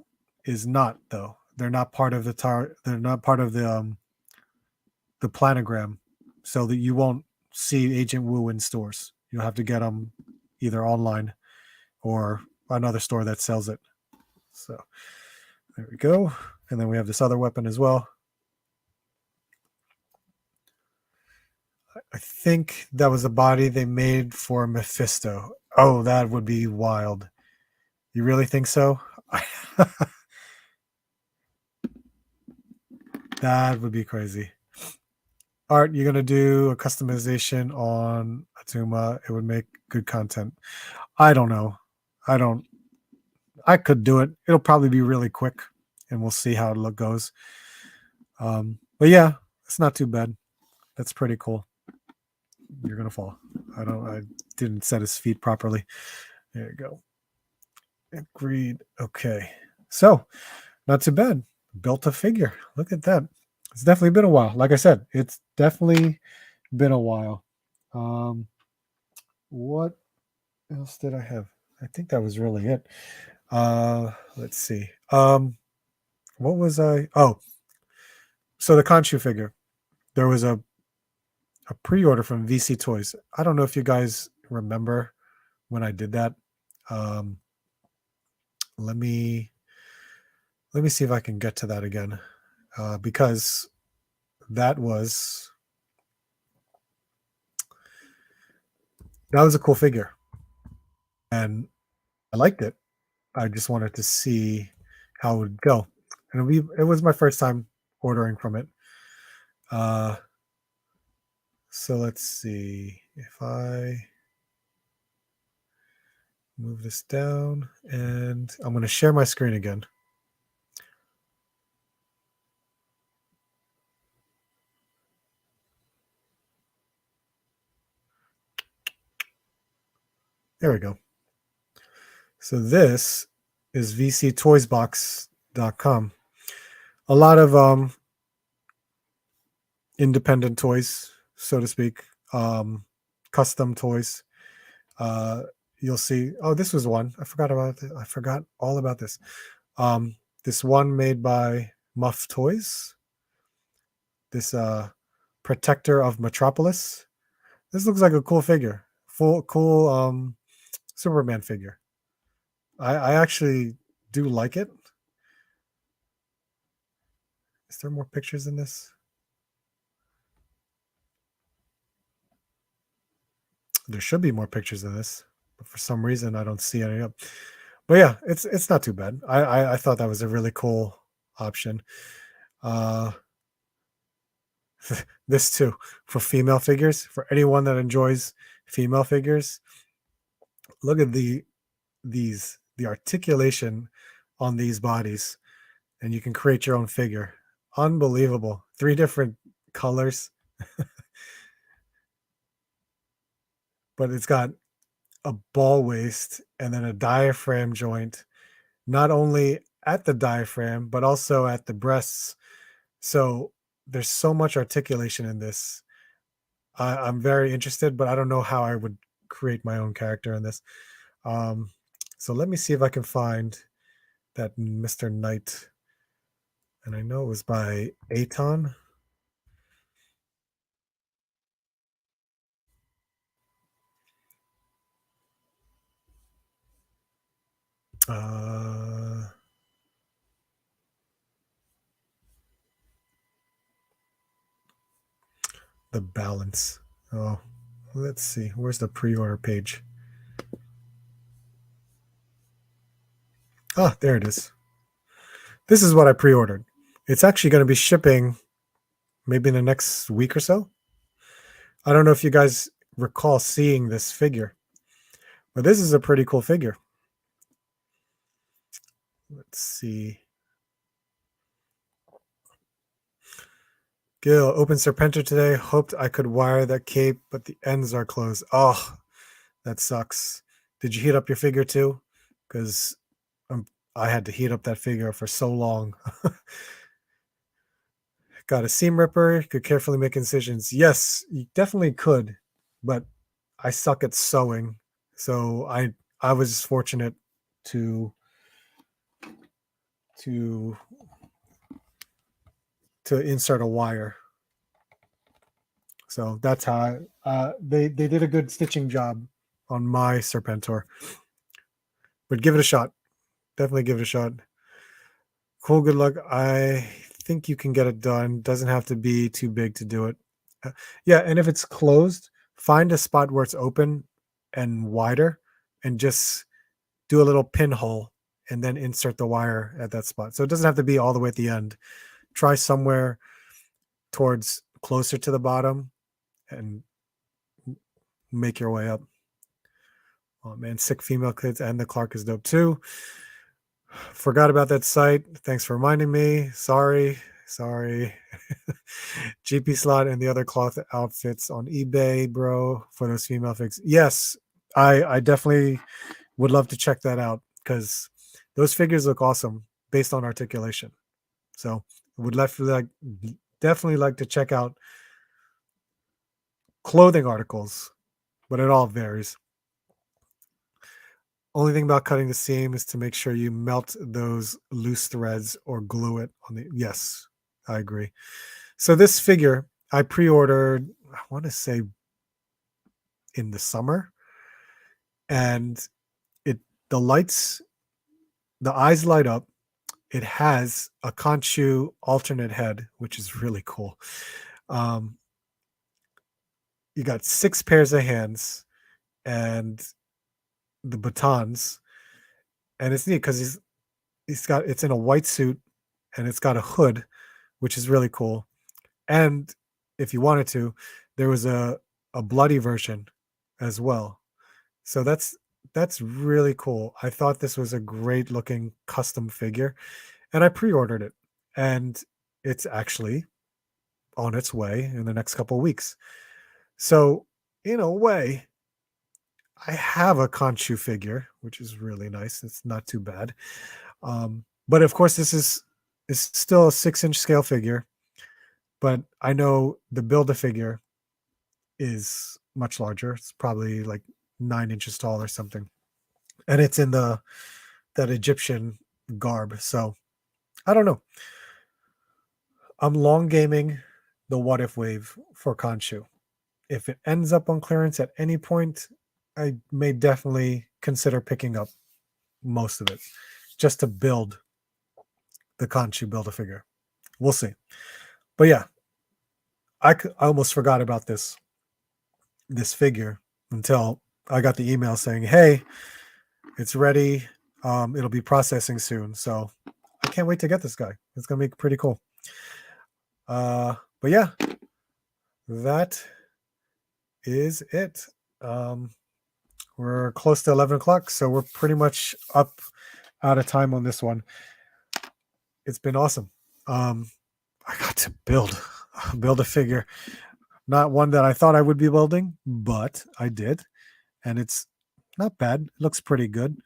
is not, though. They're not part of the they're not part of the planogram, so that you won't see Agent Wu in stores. You'll have to get them either online or another store that sells it. So there we go. And then we have this other weapon as well. I think that was a body they made for Mephisto. Oh, that would be wild. You really think so? That would be crazy. Art, you're going to do a customization on Atuma. It would make good content. I don't know. I could do it. It'll probably be really quick, and we'll see how it goes. But yeah, it's not too bad. That's pretty cool. You're going to fall. I didn't set his feet properly. There you go. Agreed. Okay. So, not too bad. Built a figure. Look at that. It's definitely been a while. Like I said, it's definitely been a while. What else did I have? I think that was really it. Let's see. What was I? Oh, so the Khonshu figure. There was a a pre-order from VC Toys. I don't know if you guys remember when I did that. Um, let me see if I can get to that again, because that was a cool figure, and I liked it. I just wanted to see how it would go, and it was my first time ordering from it. So let's see if I move this down, and I'm going to share my screen again. There we go. So this is vctoysbox.com. A lot of independent toys, so to speak, custom toys. You'll see. Oh, this was one. I forgot about it. I forgot all about this. This one made by Muff Toys. This Protector of Metropolis. This looks like a cool figure. Cool Superman figure. I actually do like it. Is there more pictures in this? There should be more pictures in this, but for some reason I don't see any up. But yeah, it's not too bad. I thought that was a really cool option. This too, for female figures, for anyone that enjoys female figures. Look at the articulation on these bodies, and you can create your own figure. Unbelievable. 3 different colors. But it's got a ball waist and then a diaphragm joint, not only at the diaphragm, but also at the breasts. So there's so much articulation in this. I'm very interested, but I don't know how I would create my own character in this. So let me see if I can find that Mr. Knight. And I know it was by Aton. The balance. Oh, let's see. Where's the pre-order page? Ah, there it is. This is what I pre-ordered. It's actually going to be shipping maybe in the next week or so. I don't know if you guys recall seeing this figure, but this is a pretty cool figure. Let's see. Gil, open Serpentor today. Hoped I could wire that cape, but the ends are closed. Oh, that sucks. Did you heat up your figure too? Because I had to heat up that figure for so long. Got a seam ripper. Could carefully make incisions. Yes, you definitely could, but I suck at sewing, so I was fortunate to insert a wire. So that's how they did a good stitching job on my Serpentor. But give it a shot. Definitely give it a shot. Cool, good luck. I think you can get it done. Doesn't have to be too big to do it. Yeah, and if it's closed, find a spot where it's open and wider and just do a little pinhole and then insert the wire at that spot. So it doesn't have to be all the way at the end. Try somewhere towards closer to the bottom and make your way up. Oh man, sick female kids and the Clark is dope too. Forgot about that site. Thanks for reminding me. Sorry. GP slot and the other cloth outfits on eBay, bro, for those female figs. Yes, I definitely would love to check that out because those figures look awesome based on articulation. So would definitely like to check out clothing articles, but it all varies. Only thing about cutting the seam is to make sure you melt those loose threads or glue it on the. Yes, I agree. So this figure I pre-ordered I want to say in the summer, and the lights, the eyes light up. It has a Conchu alternate head, which is really cool. You got 6 pairs of hands and the batons, and it's neat because it's in a white suit and it's got a hood, which is really cool. And if you wanted to, there was a bloody version as well. So that's really cool. I thought this was a great looking custom figure, and I pre-ordered it, and it's actually on its way in the next couple of weeks. So in a way, I have a Conchu figure, which is really nice. It's not too bad. But of course, this is still a 6-inch scale figure, but I know the Build-A-Figure is much larger. It's probably like 9 inches tall or something, and it's in that Egyptian garb. So I don't know. I'm long gaming the What If wave for Conchu. If it ends up on clearance at any point, I may definitely consider picking up most of it just to build the Conchu Build-A-Figure. We'll see. But yeah, I almost forgot about this figure until I got the email saying, hey, it's ready. It'll be processing soon. So I can't wait to get this guy. It's going to be pretty cool. But yeah, that is it. We're close to 11 o'clock, so we're pretty much out of time on this one. It's been awesome. I got to build a figure. Not one that I thought I would be building, but I did. And it's not bad. It looks pretty good.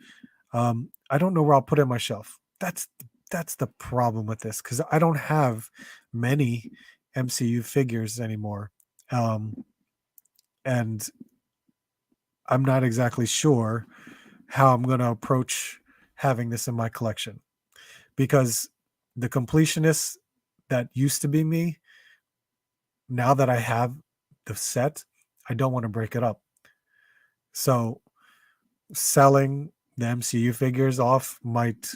I don't know where I'll put it on my shelf. That's the problem with this, because I don't have many MCU figures anymore. And I'm not exactly sure how I'm going to approach having this in my collection, because the completionist that used to be me, now that I have the set, I don't want to break it up. So selling the MCU figures off might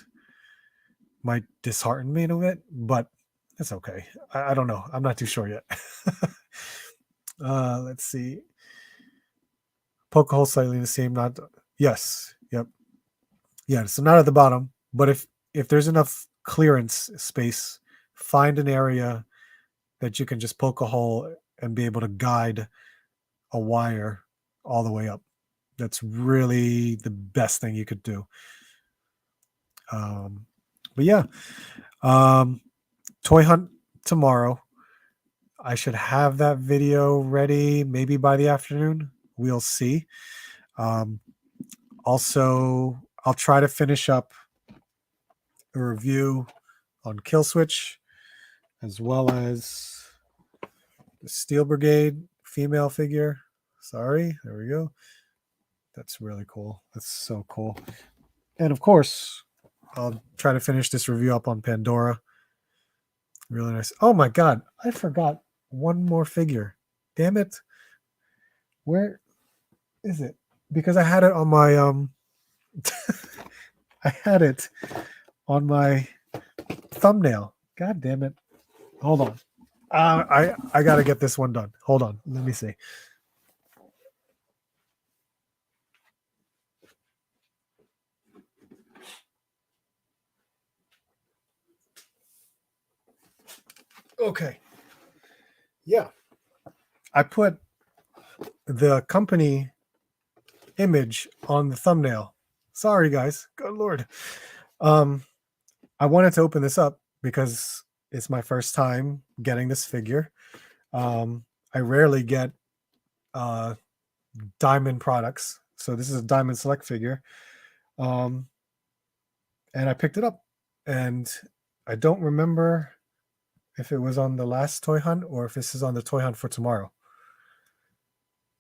dishearten me in a bit, but it's okay. I don't know. I'm not too sure yet. Let's see. Poke hole slightly the same. Not yes. Yep. Yeah. So not at the bottom, but if there's enough clearance space, find an area that you can just poke a hole and be able to guide a wire all the way up. That's really the best thing you could do. But yeah, toy hunt tomorrow. I should have that video ready maybe by the afternoon. We'll see. Also, I'll try to finish up a review on Kill Switch, as well as the Steel Brigade female figure. Sorry, there we go. That's really cool. That's so cool. And of course, I'll try to finish this review up on Pandora. Really nice. Oh my God, I forgot one more figure. Damn it. Where is it? Because I had it on my I had it on my thumbnail. God damn it. Hold on. I gotta get this one done. Hold on. Let me see. Okay. Yeah. I put the company image on the thumbnail. Sorry, guys. Good Lord. I wanted to open this up because it's my first time getting this figure. I rarely get diamond products. So this is a diamond select figure. And I picked it up. And I don't remember if it was on the last toy hunt or if this is on the toy hunt for tomorrow.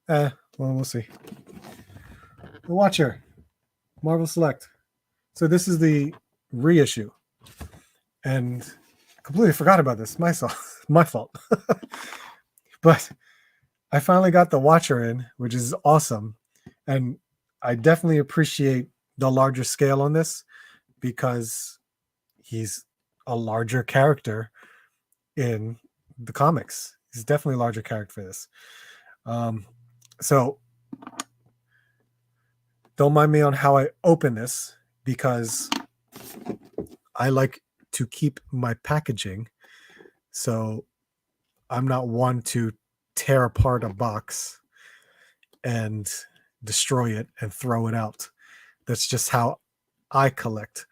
Well, we'll see. The Watcher, Marvel Select. So this is the reissue. And I completely forgot about this. My fault. But I finally got the Watcher in, which is awesome. And I definitely appreciate the larger scale on this because he's a larger character in the comics. He's definitely a larger character for this. So don't mind me on how I open this because I like to keep my packaging. So I'm not one to tear apart a box and destroy it and throw it out. That's just how I collect.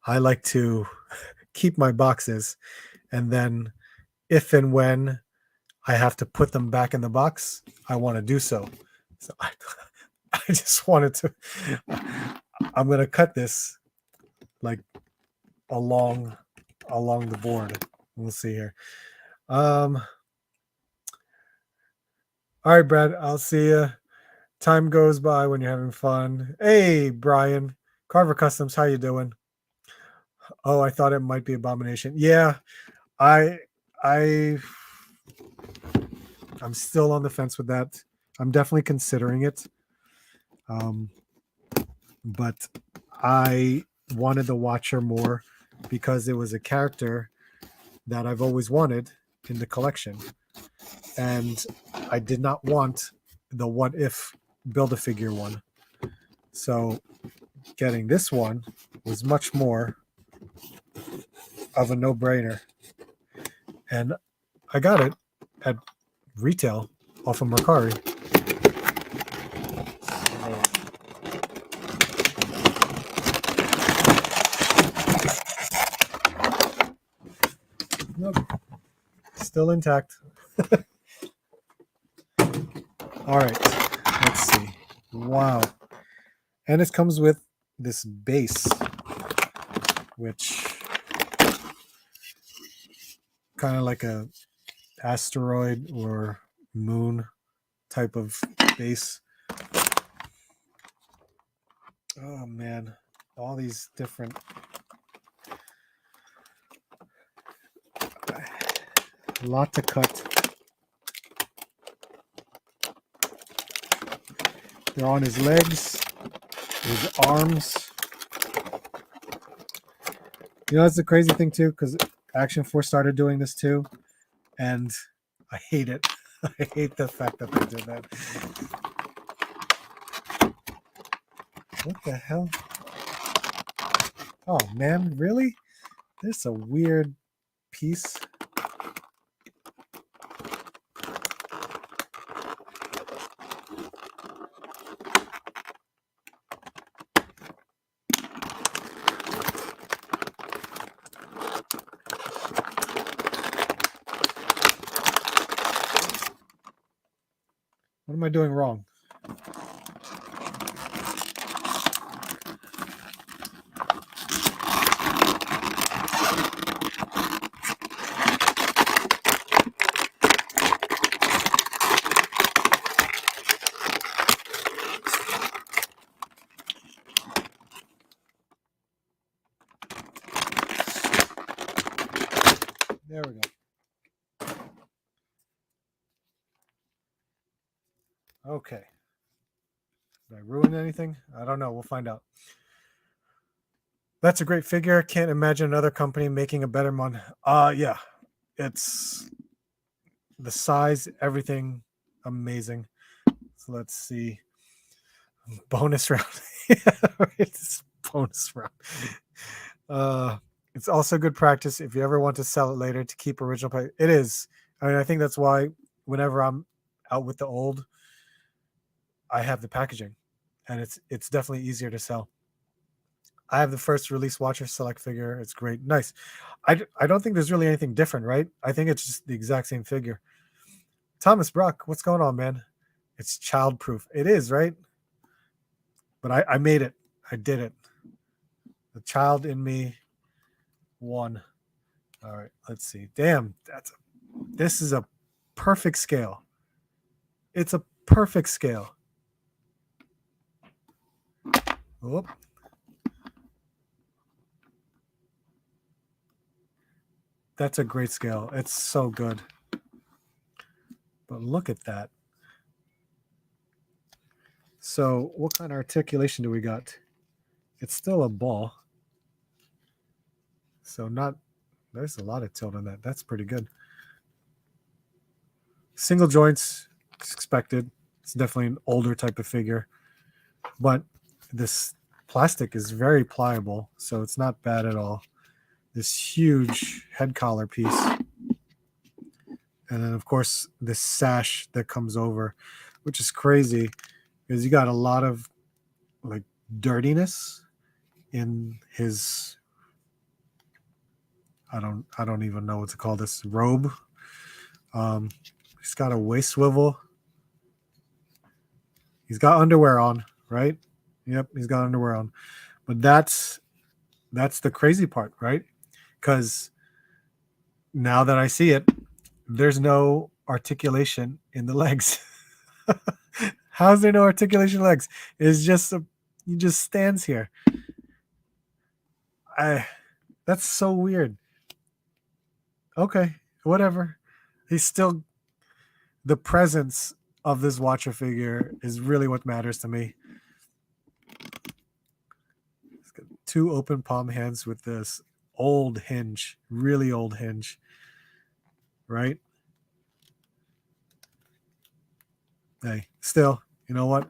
I like to keep my boxes, and then if and when I have to put them back in the box, I want to do so. So I just wanted to. I'm gonna cut this like along the board. We'll see here. All right, Brad. I'll see you. Time goes by when you're having fun. Hey, Brian, Carver Customs. How you doing? Oh, I thought it might be Abomination. Yeah, I I I'm still on the fence with that. I'm definitely considering it. But I wanted the Watcher more because it was a character that I've always wanted in the collection. And I did not want the What If Build-A-Figure one. So getting this one was much more of a no-brainer. And I got it at retail off of Mercari. Nope. Still intact. All right. Let's see. Wow. And it comes with this base, which kind of like a asteroid or moon type of base. Oh man, all these different. A lot to cut. They're on his legs, his arms. You know, that's the crazy thing too, because Action Force started doing this too, and I hate it. I hate the fact that they did that. What the hell? Oh man, really? This is a weird piece. What am I doing wrong? There we go. Okay. Did I ruin anything? I don't know. We'll find out. That's a great figure. Can't imagine another company making a better one. Yeah. It's the size, everything amazing. So let's see. Bonus round. It's bonus round. It's also good practice if you ever want to sell it later to keep original price. It is. I mean, I think that's why whenever I'm out with the old, I have the packaging, and it's definitely easier to sell. I have the first release Watcher Select figure. It's great, nice. I don't think there's really anything different, right? I think it's just the exact same figure. Thomas Brock, what's going on, man? It's child proof. It is, right? But I made it. I did it. The child in me won. All right, let's see. Damn, this is a perfect scale. It's a perfect scale. Whoop. That's a great scale. It's so good. But look at that. So what kind of articulation do we got? It's still a ball. So there's a lot of tilt on that. That's pretty good. Single joints, expected. It's definitely an older type of figure. But this plastic is very pliable, so it's not bad at all. This huge head collar piece. And then, of course, this sash that comes over, which is crazy because you got a lot of like dirtiness in his, I don't even know what to call this, robe. He's got a waist swivel. He's got underwear on, right? Yep, he's got underwear on. But that's the crazy part, right? Because now that I see it, there's no articulation in the legs. How's there no articulation in the legs? It's just he just stands here. That's so weird. Okay, whatever. He's still, the presence of this Watcher figure is really what matters to me. He's got two open palm hands with this old hinge, really old hinge, right? Hey, still, you know what?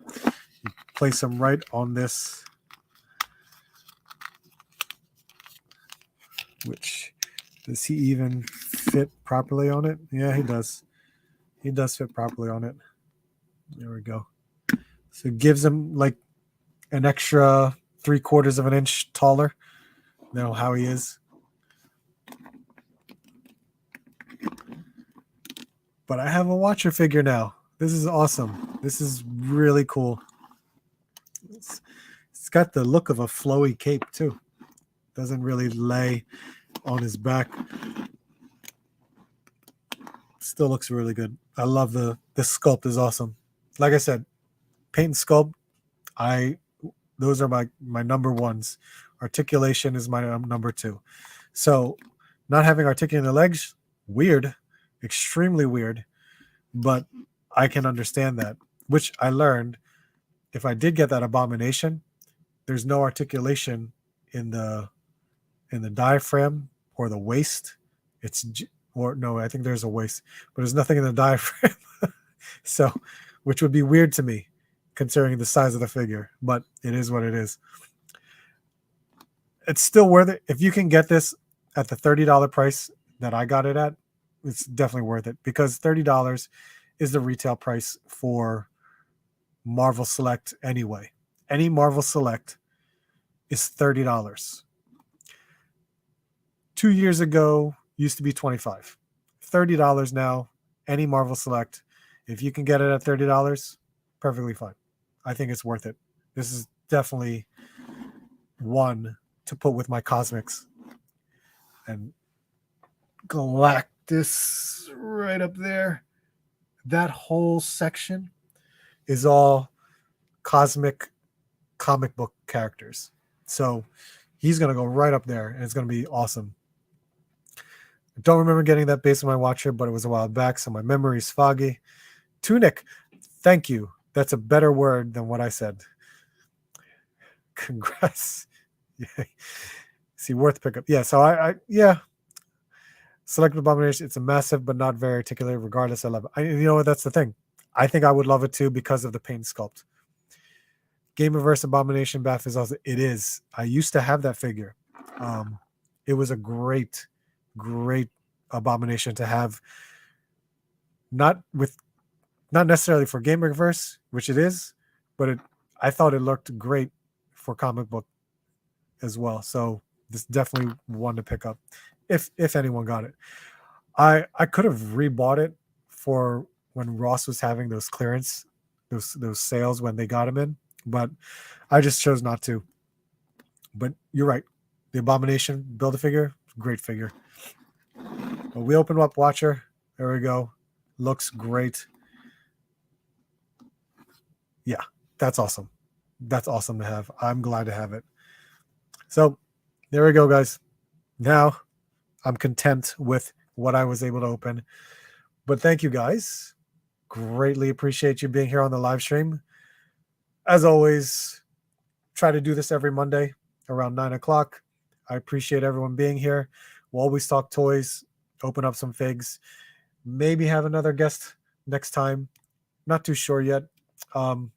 You place him right on this, which, does he even fit properly on it? Yeah, he does. He does fit properly on it. There we go. So it gives him like an extra 3/4 of an inch taller than how he is. But I have a Watcher figure now. This is awesome. This is really cool. It's got the look of a flowy cape too. Doesn't really lay on his back. Still looks really good. I love the sculpt is awesome. Like I said, paint and sculpt, those are my number ones. Articulation is my number two. So not having articulating the legs, weird, extremely weird, but I can understand that, which I learned. If I did get that Abomination, there's no articulation in the diaphragm or the waist. No, I think there's a waist, but there's nothing in the diaphragm. So, which would be weird to me considering the size of the figure, but it is what it is. It's still worth it. If you can get this at the $30 price that I got it at, it's definitely worth it, because $30 is the retail price for Marvel Select anyway. Any Marvel Select is $30. 2 years ago used to be $25. $30 now, any Marvel Select. If you can get it at $30, perfectly fine. I think it's worth it. This is definitely one to put with my Cosmics. And Galactus right up there. That whole section is all cosmic comic book characters. So he's going to go right up there, and it's going to be awesome. I don't remember getting that based on my Watcher, but it was a while back, so my memory is foggy. Tunic, thank you. That's a better word than what I said. Congrats. Yeah. See, worth pickup. Yeah, so yeah. Selected Abomination, it's a massive but not very articulate. Regardless, I love it. You know what? That's the thing. I think I would love it too because of the paint sculpt. Gamerverse Abomination Bath is also, it is. I used to have that figure. It was a great Abomination to have. Not necessarily for Gamerverse, which it is, but I thought it looked great for comic book as well. So this definitely one to pick up if anyone got it. I could have rebought it for when Ross was having those clearance, those sales when they got him in, but I just chose not to. But you're right. The Abomination Build-A-Figure, great figure. But we open up Watcher. There we go. Looks great. Yeah, that's awesome. That's awesome to have. I'm glad to have it. So there we go, guys. Now I'm content with what I was able to open. But thank you, guys. Greatly appreciate you being here on the live stream. as always, try to do this every Monday around 9 o'clock. I appreciate everyone being here. We'll always talk toys, open up some figs, maybe have another guest next time. Not too sure yet. I'm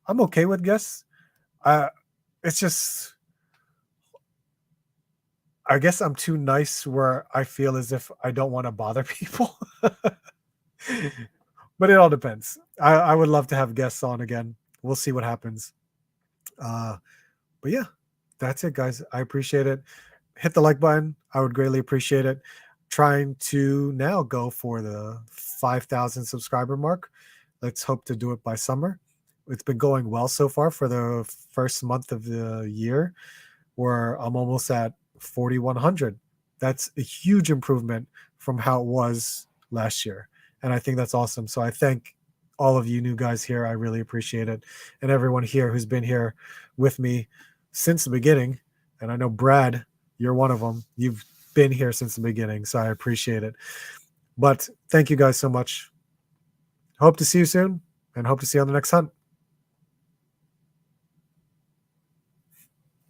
okay with guests. It's just, I guess I'm too nice where I feel as if I don't want to bother people. But it all depends. I would love to have guests on again. We'll see what happens. But yeah, that's it, guys. I appreciate it. Hit the like button. I would greatly appreciate it. Trying to now go for the 5,000 subscriber mark. Let's hope to do it by summer. It's been going well so far for the first month of the year, where I'm almost at 4,100. That's a huge improvement from how it was last year. And I think that's awesome. So I thank all of you new guys here. I really appreciate it. And everyone here who's been here with me since the beginning. And I know, Brad, you're one of them. You've been here since the beginning, so I appreciate it. But thank you guys so much. Hope to see you soon, and hope to see you on the next hunt.